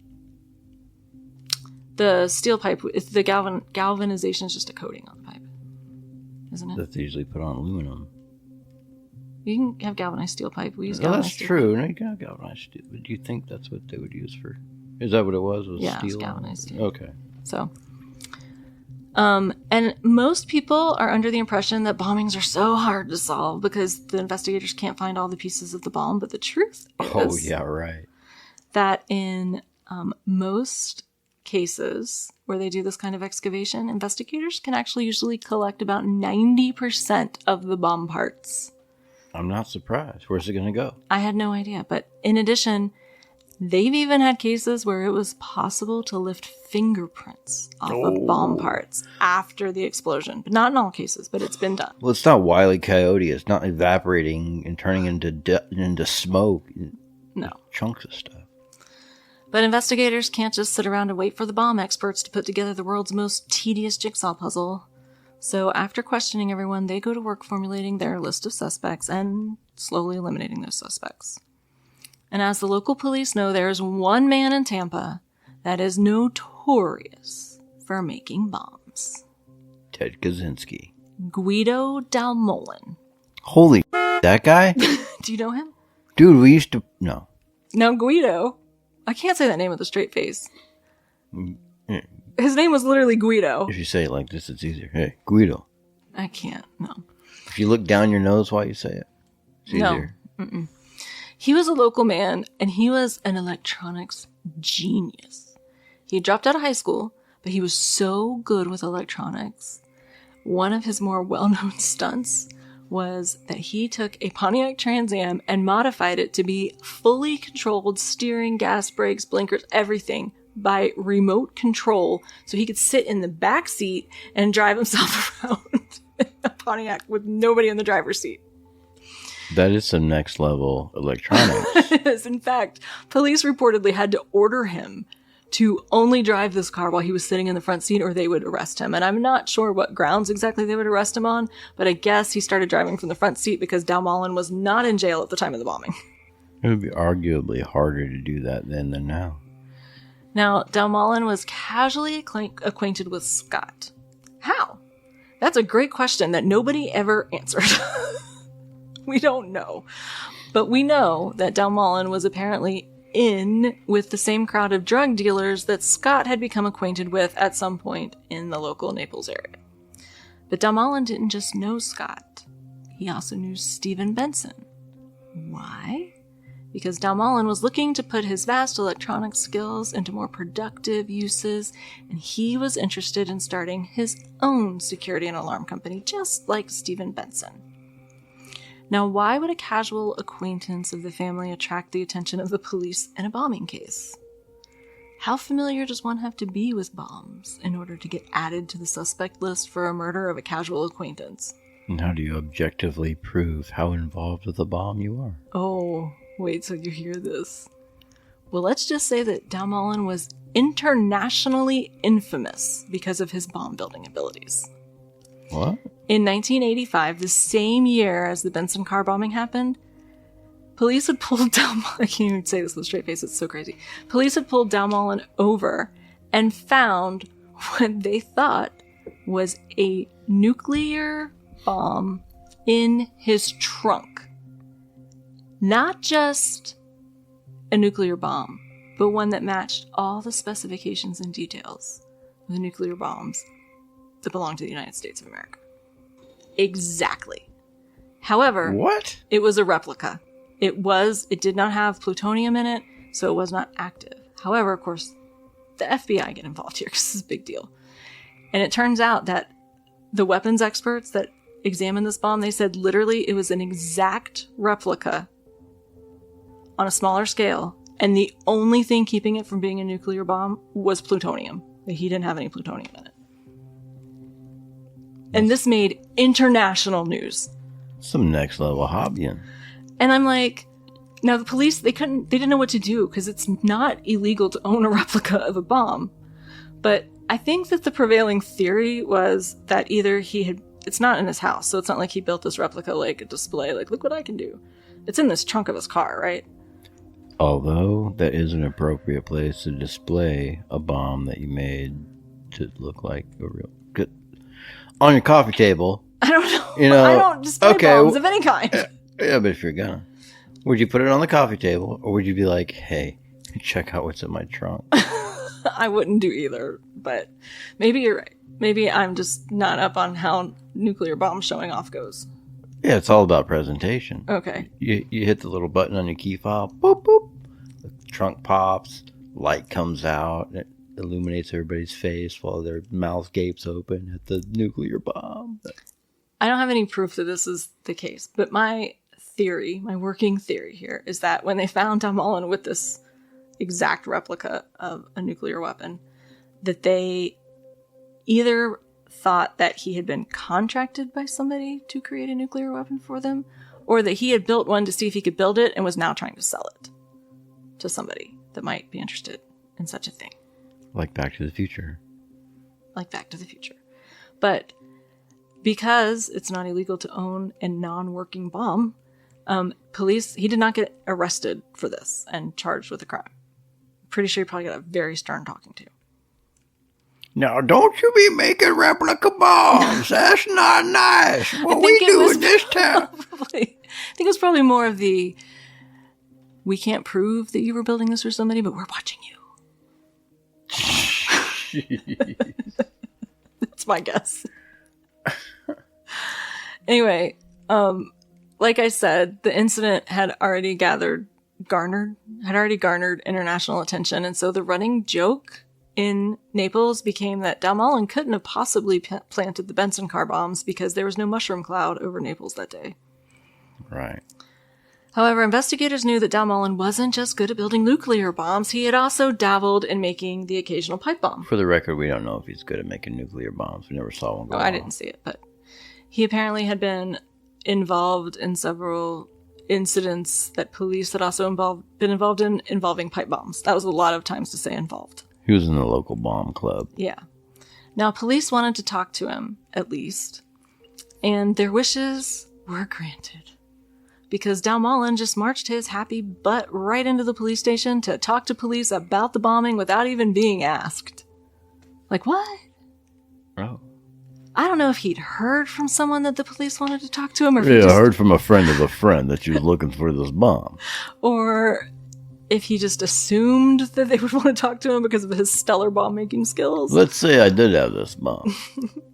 The steel pipe, the galvanization is just a coating on the pipe, isn't it? That's usually put on aluminum. You can have galvanized steel pipe. We use galvanized galvanized steel. steel. True. No, you can have galvanized steel. But do you think that's what they would use for... Is that what it was? Yeah, steel? it was galvanized steel. Okay. So... and most people are under the impression that bombings are so hard to solve because the investigators can't find all the pieces of the bomb. But the truth is... Oh, yeah, right. That in most cases where they do this kind of excavation, investigators can actually usually collect about 90% of the bomb parts. I'm not surprised. Where's it going to go? I had no idea. But in addition, they've even had cases where it was possible to lift fingerprints off of bomb parts after the explosion. But not in all cases, but it's been done. Well, it's not Wile E. Coyote. It's not evaporating and turning into smoke. No. Chunks of stuff. But investigators can't just sit around and wait for the bomb experts to put together the world's most tedious jigsaw puzzle. So after questioning everyone, they go to work formulating their list of suspects and slowly eliminating those suspects. And as the local police know, there's one man in Tampa that is notorious for making bombs. Ted Kaczynski. Guido Dalmolin. Holy that guy? Do you know him? Dude, we used to... No. Now, Guido... I can't say that name with a straight face. Yeah. His name was literally Guido. If you say it like this, it's easier. Hey, Guido. I can't, no. If you look down your nose while you say it, it's easier. No. Mm-mm. He was a local man, and he was an electronics genius. He had dropped out of high school, but he was so good with electronics. One of his more well-known stunts was that he took a Pontiac Trans Am and modified it to be fully controlled steering, gas, brakes, blinkers, everything by remote control, so he could sit in the back seat and drive himself around a Pontiac with nobody in the driver's seat. That is some next level electronics. Yes, in fact, police reportedly had to order him to only drive this car while he was sitting in the front seat, or they would arrest him. And I'm not sure what grounds exactly they would arrest him on, but I guess he started driving from the front seat because Dalmolin was not in jail at the time of the bombing. It would be arguably harder to do that then than now. Now, Dalmolin was casually acquainted with Scott. How? That's a great question that nobody ever answered. We don't know. But we know that Dalmolin was apparently in with the same crowd of drug dealers that Scott had become acquainted with at some point in the local Naples area. But Dalmolin didn't just know Scott. He also knew Stephen Benson. Why? because Dalmolin was looking to put his vast electronic skills into more productive uses, and he was interested in starting his own security and alarm company, just like Stephen Benson. Now, why would a casual acquaintance of the family attract the attention of the police in a bombing case? How familiar does one have to be with bombs in order to get added to the suspect list for a murder of a casual acquaintance? And how do you objectively prove how involved with the bomb you are? Oh, wait till you hear this. Well, let's just say that Dalmolin was internationally infamous because of his bomb-building abilities. What? In 1985, the same year as the Benson car bombing happened, police had pulled Dalmolin... I can't even say this with a straight face, it's so crazy. Police had pulled Dalmolin over and found what they thought was a nuclear bomb in his trunk. Not just a nuclear bomb, but one that matched all the specifications and details of the nuclear bombs that belonged to the United States of America. Exactly. However, what? It was a replica. It did not have plutonium in it, so it was not active. However, of course, the FBI get involved here because this is a big deal. And it turns out that the weapons experts that examined this bomb, they said literally it was an exact replica on a smaller scale, and the only thing keeping it from being a nuclear bomb was plutonium. He didn't have any plutonium in it. And this made international news. Some next level hobbying. And I'm like, now the police, they didn't know what to do because it's not illegal to own a replica of a bomb. But I think that the prevailing theory was that either it's not in his house, so it's not like he built this replica like a display, like, look what I can do. It's in this trunk of his car, right? Although that is an appropriate place to display a bomb that you made to look like a real good on your coffee table. I don't know. I don't display bombs of any kind. Yeah, but if you're gonna, would you put it on the coffee table, or would you be like, hey, check out what's in my trunk? I wouldn't do either, but maybe you're right. Maybe I'm just not up on how nuclear bomb showing off goes. Yeah, it's all about presentation. Okay. You hit the little button on your key fob, boop, boop. The trunk pops, light comes out, and it illuminates everybody's face while their mouth gapes open at the nuclear bomb. I don't have any proof that this is the case, but my working theory here is that when they found Dalmolin with this exact replica of a nuclear weapon, that they either thought that he had been contracted by somebody to create a nuclear weapon for them, or that he had built one to see if he could build it and was now trying to sell it to somebody that might be interested in such a thing. Like Back to the Future. Like Back to the Future. But because it's not illegal to own a non-working bomb, he did not get arrested for this and charged with a crime. Pretty sure he probably got a very stern talking to. Now, don't you be making replica bombs. That's not nice. What we do in this town. I think it was probably more of the, we can't prove that you were building this for somebody, but we're watching you. That's my guess. Anyway, like I said, the incident had already garnered international attention, and so the running joke in Naples became that Dalmolin couldn't have possibly planted the Benson car bombs because there was no mushroom cloud over Naples that day. Right. However, investigators knew that Dalmolin wasn't just good at building nuclear bombs, he had also dabbled in making the occasional pipe bomb. For the record, we don't know if he's good at making nuclear bombs. We never saw one go off. I didn't see it, but he apparently had been involved in several incidents that police had also been involved in involving pipe bombs. That was a lot of times to say involved. He was in the local bomb club. Yeah. Now, police wanted to talk to him, at least, and their wishes were granted. Because Dalmolin just marched his happy butt right into the police station to talk to police about the bombing without even being asked. Like, what? Oh. I don't know if he'd heard from someone that the police wanted to talk to him. Or I heard from a friend of a friend that she was looking for this bomb. Or if he just assumed that they would want to talk to him because of his stellar bomb making skills. Let's say I did have this bomb.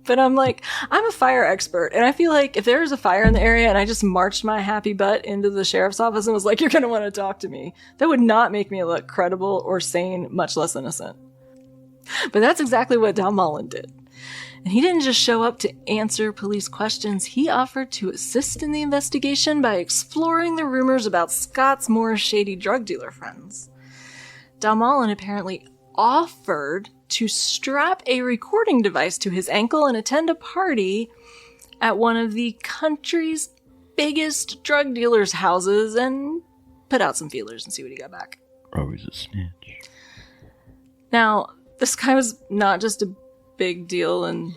But I'm like, I'm a fire expert, and I feel like if there was a fire in the area and I just marched my happy butt into the sheriff's office and was like, you're going to want to talk to me, that would not make me look credible or sane, much less innocent. But that's exactly what Dalmolin did. And he didn't just show up to answer police questions. He offered to assist in the investigation by exploring the rumors about Scott's more shady drug dealer friends. Dalmolin apparently offered to strap a recording device to his ankle and attend a party at one of the country's biggest drug dealers' houses and put out some feelers and see what he got back. Always a snitch. Now, this guy was not just a big deal in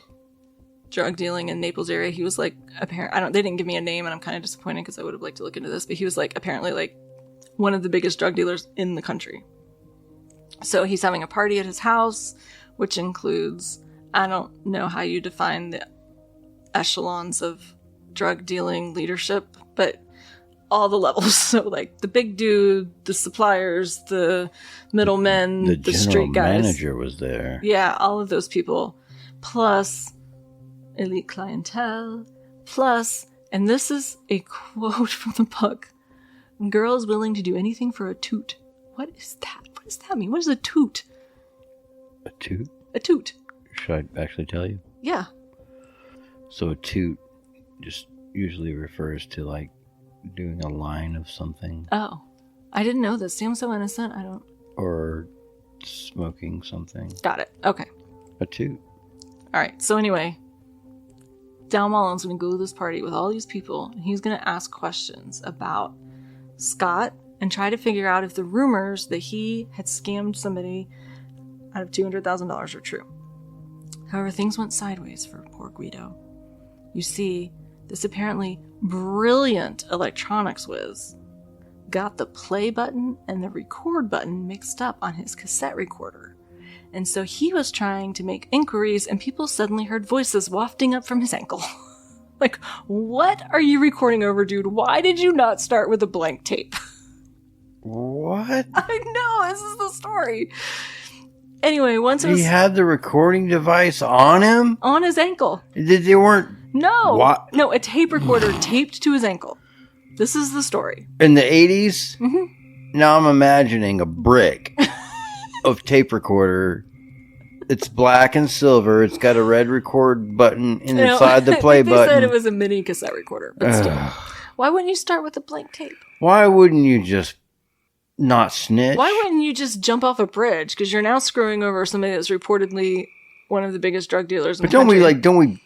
drug dealing in Naples area. He was like, they didn't give me a name, and I'm kind of disappointed because I would have liked to look into this, but he was like apparently like one of the biggest drug dealers in the country. So he's having a party at his house, which includes, I don't know how you define the echelons of drug dealing leadership, but all the levels. So like the big dude, the suppliers, the middlemen, the street guys. The general manager was there. Yeah, all of those people. Plus elite clientele. Plus, and this is a quote from the book, girls willing to do anything for a toot. What is that? What does that mean? What is a toot? A toot? A toot. Should I actually tell you? Yeah. So a toot just usually refers to like doing a line of something. Oh. I didn't know this. See, I'm so innocent. I don't. Or smoking something. Got it. Okay. A toot. All right. So anyway, Dalmolin's going to go to this party with all these people, and he's going to ask questions about Scott and try to figure out if the rumors that he had scammed somebody out of $200,000 are true. However, things went sideways for poor Guido. You see, this apparently brilliant electronics whiz got the play button and the record button mixed up on his cassette recorder. And so he was trying to make inquiries, and people suddenly heard voices wafting up from his ankle. Like, what are you recording over, dude? Why did you not start with a blank tape? What? I know, this is the story. Anyway, once it was... He had the recording device on him? On his ankle. They weren't... No. What? No, a tape recorder taped to his ankle. This is the story. In the 80s? Mm-hmm. Now I'm imagining a brick of tape recorder. It's black and silver. It's got a red record button inside the play button. They said it was a mini cassette recorder, but still. Why wouldn't you start with a blank tape? Why wouldn't you just not snitch? Why wouldn't you just jump off a bridge? Because you're now screwing over somebody that's reportedly one of the biggest drug dealers in the country. Don't we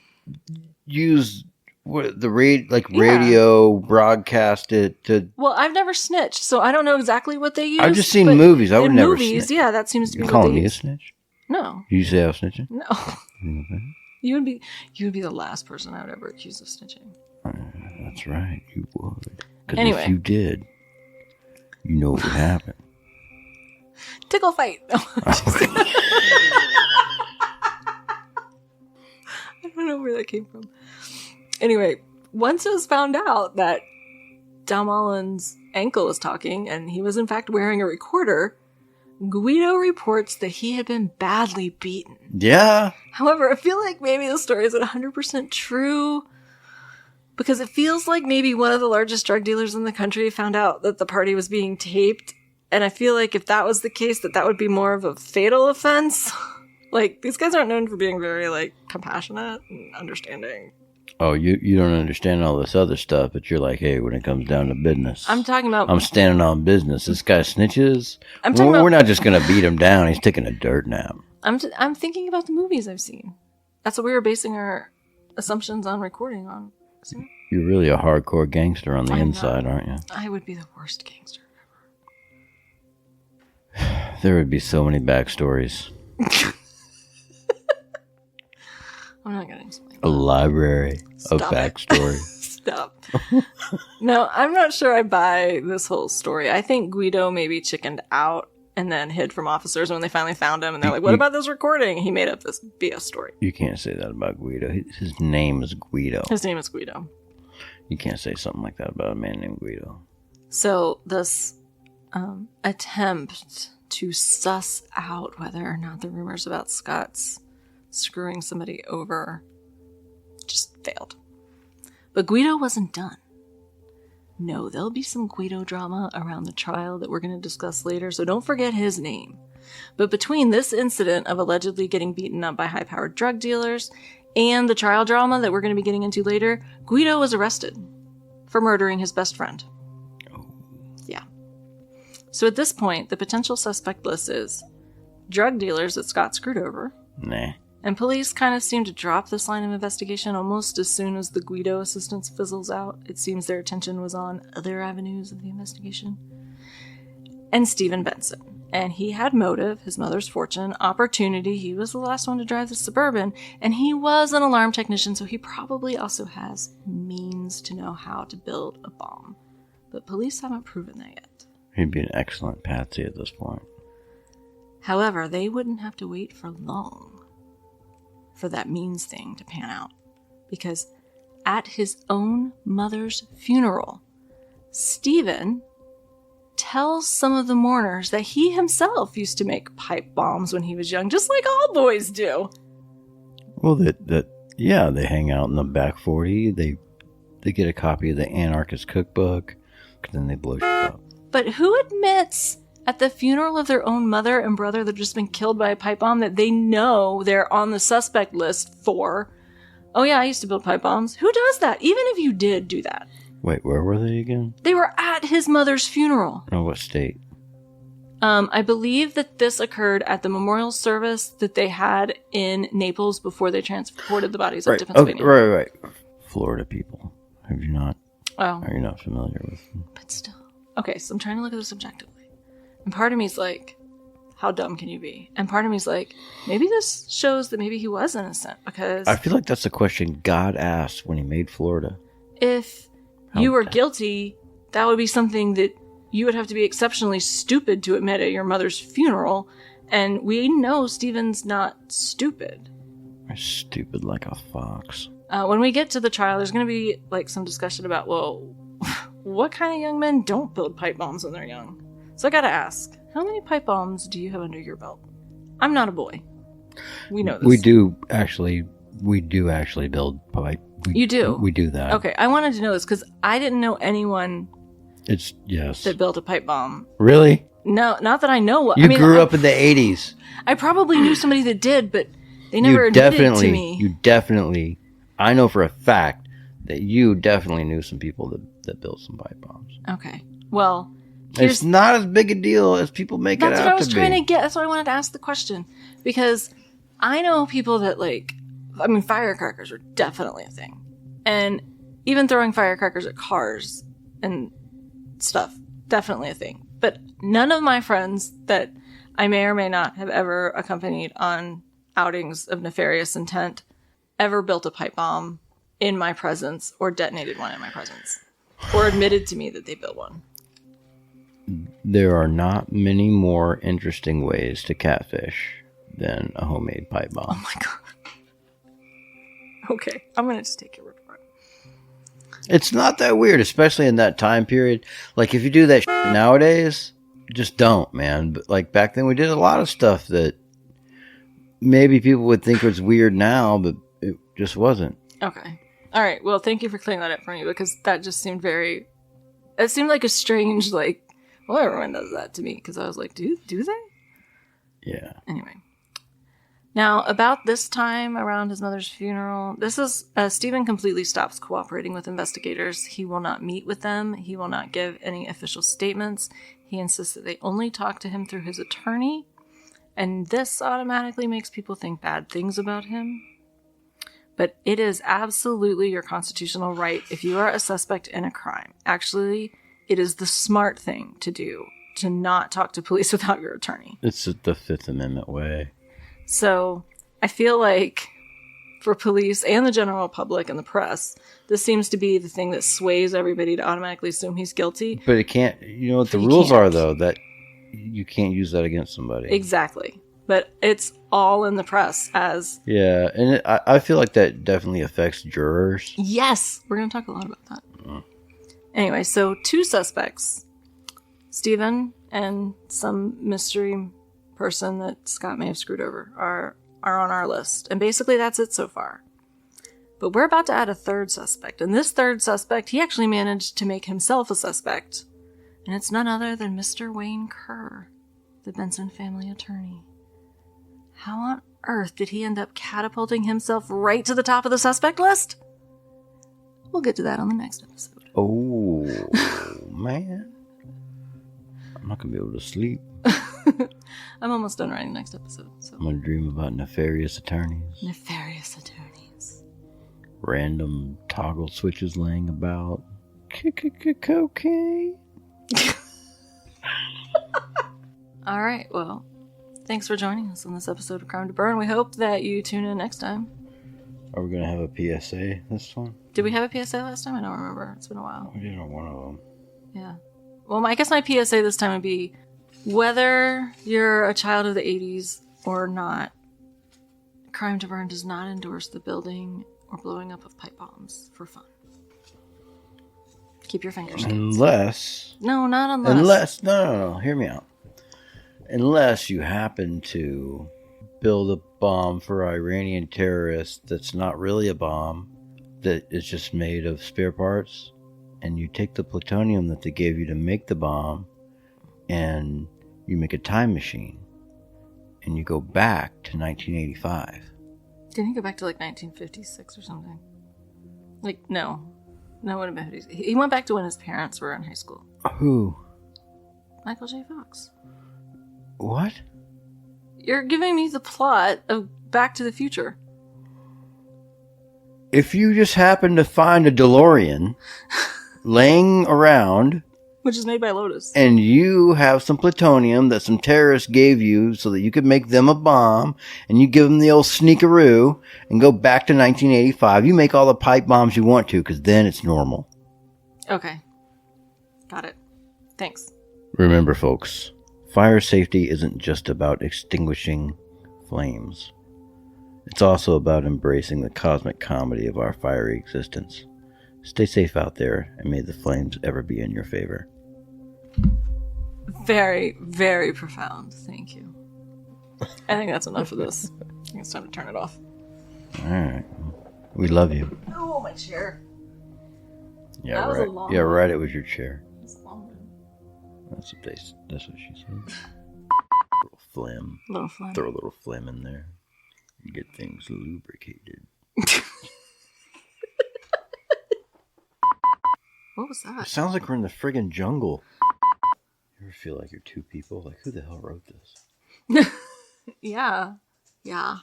use radio broadcast it to... Well, I've never snitched, so I don't know exactly what they use. I've just seen movies. I would never snitch. Yeah, that seems to be what they calling me a use. snitch? No. You say I was snitching? No. Okay. You would be the last person I would ever accuse of snitching. That's right, you would. Because anyway. If you did, you know what would happen. Tickle fight. No, I don't know where that came from. Anyway, once it was found out that Dalmolin's ankle was talking and he was in fact wearing a recorder, Guido reports that he had been badly beaten. Yeah. However, I feel like maybe the story isn't 100% true because it feels like maybe one of the largest drug dealers in the country found out that the party was being taped. And I feel like if that was the case, that would be more of a fatal offense. Like, these guys aren't known for being very, like, compassionate and understanding. Oh, you don't understand all this other stuff, but you're like, hey, when it comes down to business. I'm talking about... I'm standing on business. This guy snitches. We're not just going to beat him down. He's taking a dirt nap. I'm thinking about the movies I've seen. That's what we were basing our assumptions on recording on. See? You're really a hardcore gangster on the inside, aren't you? I would be the worst gangster ever. There would be so many backstories. I'm not going to explain. A library of backstory. Stop. No, I'm not sure I buy this whole story. I think Guido maybe chickened out and then hid from officers when they finally found him. And they're like, what about this recording? He made up this BS story. You can't say that about Guido. His name is Guido. His name is Guido. You can't say something like that about a man named Guido. So this attempt to suss out whether or not the rumors about Scott's screwing somebody over just failed. But Guido wasn't done. No, there'll be some Guido drama around the trial that we're going to discuss later, so don't forget his name. But between this incident of allegedly getting beaten up by high-powered drug dealers and the trial drama that we're going to be getting into later, Guido was arrested for murdering his best friend. Yeah. So at this point, the potential suspect list is drug dealers that Scott screwed over. Nah. And police kind of seem to drop this line of investigation almost as soon as the Guido assistance fizzles out. It seems their attention was on other avenues of the investigation. And Stephen Benson. And he had motive, his mother's fortune, opportunity. He was the last one to drive the Suburban. And he was an alarm technician, so he probably also has means to know how to build a bomb. But police haven't proven that yet. He'd be an excellent patsy at this point. However, they wouldn't have to wait for long for that means thing to pan out. Because at his own mother's funeral, Stephen tells some of the mourners that he himself used to make pipe bombs when he was young, just like all boys do. Well, they hang out in the back 40. They get a copy of the Anarchist Cookbook, then they blow shit up. But who admits at the funeral of their own mother and brother that have just been killed by a pipe bomb that they know they're on the suspect list for? Oh yeah, I used to build pipe bombs. Who does that? Even if you did do that. Wait, where were they again? They were at his mother's funeral. Oh, what state? I believe that this occurred at the memorial service that they had in Naples before they transported the bodies up to Pennsylvania. Okay, right. Florida people. Have you not? Oh. Are you not familiar with them? But still. Okay, so I'm trying to look at this objectively. And part of me's like, how dumb can you be? And part of me's like, maybe this shows that maybe he was innocent because... I feel like that's the question God asked when he made Florida. If you were guilty, that would be something that you would have to be exceptionally stupid to admit at your mother's funeral. And we know Stephen's not stupid. You're stupid like a fox. When we get to the trial, there's going to be like some discussion about, well, what kind of young men don't build pipe bombs when they're young? So I gotta ask, how many pipe bombs do you have under your belt? I'm not a boy. We know this. We do actually build pipe. You do? We do that. Okay, I wanted to know this because I didn't know anyone yes. that built a pipe bomb. Really? No, not that I know. You grew up in the 80s. I probably knew somebody that did, but they never admitted it to me. You definitely, I know for a fact that you definitely knew some people that built some pipe bombs. Okay, well... It's not as big a deal as people make it out to be. That's what I was trying to get. That's why I wanted to ask the question. Because I know people that firecrackers are definitely a thing. And even throwing firecrackers at cars and stuff, definitely a thing. But none of my friends that I may or may not have ever accompanied on outings of nefarious intent ever built a pipe bomb in my presence or detonated one in my presence. Or admitted to me that they built one. There are not many more interesting ways to catfish than a homemade pipe bomb. Oh my god. Okay, I'm going to just take your word for it. It's not that weird, especially in that time period. Like, if you do that shit nowadays, just don't, man. But, like, back then we did a lot of stuff that maybe people would think was weird now, but it just wasn't. Okay. All right, well, thank you for clearing that up for me, because that just seemed it seemed like a strange, like, well, everyone does that to me, because I was like, do they? Yeah. Anyway. Now, about this time around his mother's funeral, this is, Stephen completely stops cooperating with investigators. He will not meet with them. He will not give any official statements. He insists that they only talk to him through his attorney. And this automatically makes people think bad things about him. But it is absolutely your constitutional right if you are a suspect in a crime. Actually, it is the smart thing to do, to not talk to police without your attorney. It's the Fifth Amendment way. So I feel like for police and the general public and the press, this seems to be the thing that sways everybody to automatically assume he's guilty. But it can't, you know what the rules are, though, that you can't use that against somebody. Exactly. But it's all in the press as... Yeah, and I feel like that definitely affects jurors. Yes! We're going to talk a lot about that. Anyway, so two suspects, Stephen and some mystery person that Scott may have screwed over are on our list. And basically that's it so far. But we're about to add a third suspect. And this third suspect, he actually managed to make himself a suspect. And it's none other than Mr. Wayne Kerr, the Benson family attorney. How on earth did he end up catapulting himself right to the top of the suspect list? We'll get to that on the next episode. Oh, man. I'm not going to be able to sleep. I'm almost done writing next episode. So. I'm going to dream about nefarious attorneys. Nefarious attorneys. Random toggle switches laying about. Cocaine. All right, well, thanks for joining us on this episode of Crime to Burn. We hope that you tune in next time. Are we going to have a PSA this one? Did we have a PSA last time? I don't remember. It's been a while. We did on one of them. Yeah. Well, I guess my PSA this time would be, whether you're a child of the 80s or not, Crime to Burn does not endorse the building or blowing up of pipe bombs for fun. Keep your fingers kids. Unless... No, not unless. No. Hear me out. Unless you happen to build a bomb for Iranian terrorists that's not really a bomb, that is just made of spare parts, and you take the plutonium that they gave you to make the bomb, and you make a time machine, and you go back to 1985. Didn't he go back to like 1956 or something? Like, no. No, it wouldn't have been 50s. He went back to when his parents were in high school. Who? Michael J. Fox. What? You're giving me the plot of Back to the Future. If you just happen to find a DeLorean laying around... Which is made by Lotus. And you have some plutonium that some terrorists gave you so that you could make them a bomb, and you give them the old sneakaroo and go back to 1985. You make all the pipe bombs you want to, because then it's normal. Okay. Got it. Thanks. Remember, folks, fire safety isn't just about extinguishing flames. It's also about embracing the cosmic comedy of our fiery existence. Stay safe out there, and may the flames ever be in your favor. Very, very profound. Thank you. I think that's enough of this. I think it's time to turn it off. All right. We love you. Oh, my chair. Yeah, that was right. a long Yeah, one. right. It was your chair. That's a long one. That's what she said. Little phlegm. Little phlegm. Throw a little phlegm in there. And get things lubricated. What was It that? sounds like we're in the friggin' jungle. You ever feel like you're two people? Like, who the hell wrote this? Yeah. Yeah.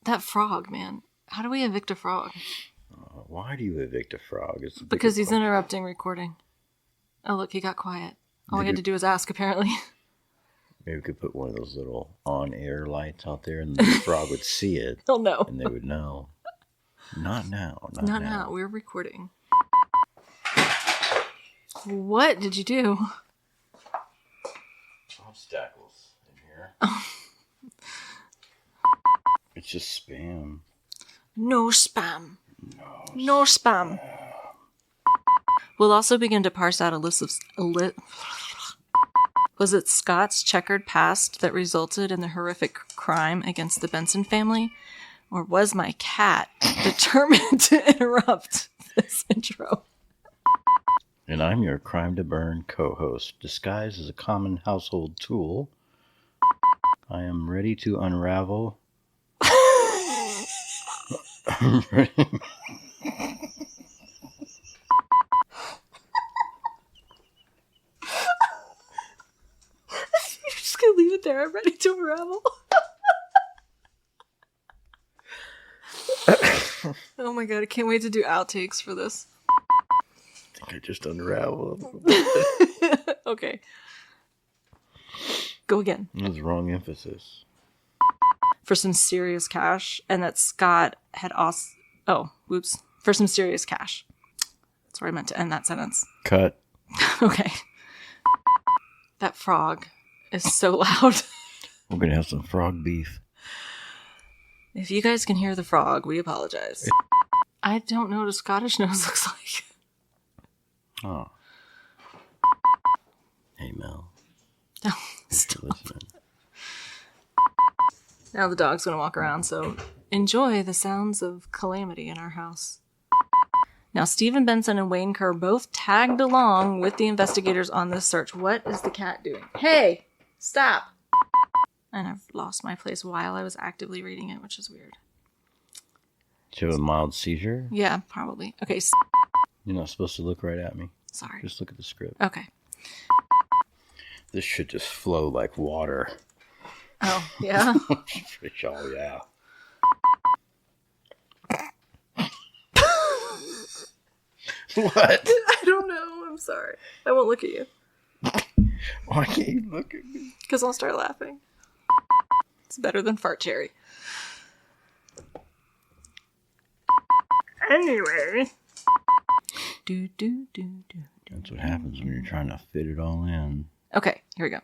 That frog, man. How do we evict a frog? Why do you evict a frog? It's a Because he's bigger interrupting recording. Oh, look, he got quiet. All I Maybe- had to do was ask, apparently. Maybe we could put one of those little on-air lights out there, and the frog would see it, Oh, no. and they would know. Not now. Not now. We're recording. What did you do? Obstacles in here. It's just spam. No spam. No spam. We'll also begin to parse out a list of... Was it Scott's checkered past that resulted in the horrific crime against the Benson family? Or was my cat determined to interrupt this intro? And I'm your Crime to Burn co-host, disguised as a common household tool. I am ready to unravel... You're just gonna leave it there. I'm ready to unravel. Oh my god, I can't wait to do outtakes for this. I think I just unraveled. Okay. Go again. That was wrong emphasis. For some serious cash, and that Scott had also... Oh, whoops. For some serious cash. That's where I meant to end that sentence. Cut. Okay. That frog is so loud. We're going to have some frog beef. If you guys can hear the frog, we apologize. I don't know what a Scottish nose looks like. Oh. Hey, Mel. listening. Now the dog's going to walk around, so enjoy the sounds of calamity in our house. Now, Stephen Benson and Wayne Kerr both tagged along with the investigators on this search. What is the cat doing? Hey, stop! And I've lost my place while I was actively reading it, which is weird. Do you have a mild seizure? Yeah, probably. Okay. You're not supposed to look right at me. Sorry. Just look at the script. Okay. This should just flow like water. Oh, yeah? Oh, yeah. What? I don't know. I'm sorry. I won't look at you. Why can't you look at me? Because I'll start laughing. It's better than fart cherry. Anyway. That's what happens when you're trying to fit it all in. Okay, here we go.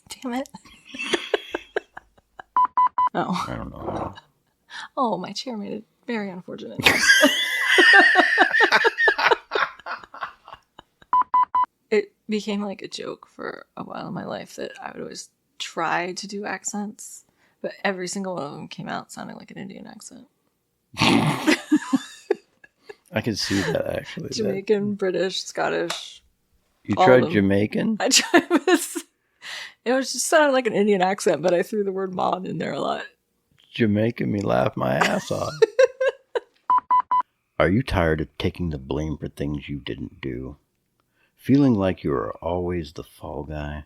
Damn it. Oh. I don't know. Oh, my chair made it very unfortunate. It became like a joke for a while in my life that I would always try to do accents, but every single one of them came out sounding like an Indian accent. I can see that, actually. Jamaican, British, Scottish. You tried Jamaican? I tried this. It was just sounded like an Indian accent, but I threw the word "mod" in there a lot. Jamaican me laugh my ass off. Are you tired of taking the blame for things you didn't do? Feeling like you are always the fall guy?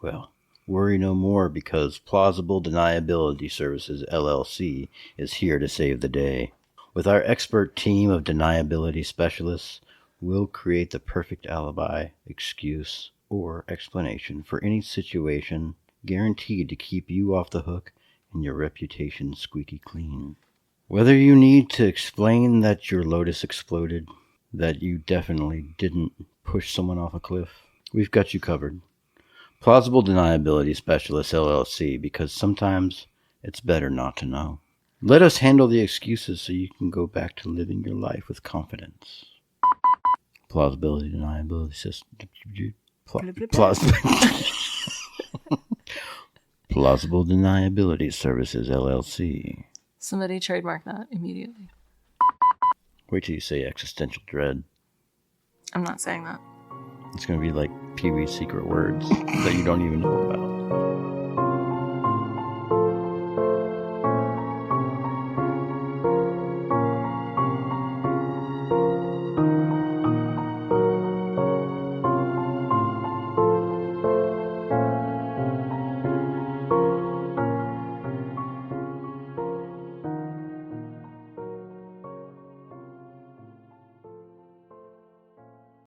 Well, worry no more, because Plausible Deniability Services, LLC, is here to save the day. With our expert team of deniability specialists, we'll create the perfect alibi, excuse, or explanation for any situation, guaranteed to keep you off the hook and your reputation squeaky clean. Whether you need to explain that your Lotus exploded, that you definitely didn't push someone off a cliff, we've got you covered. Plausible Deniability Specialist, LLC, because sometimes it's better not to know. Let us handle the excuses so you can go back to living your life with confidence. Plausibility Deniability System. Plausible Deniability Services, LLC. Somebody trademark that immediately. Wait till you say existential dread. I'm not saying that. It's going to be like Pee-wee's secret words that you don't even know about.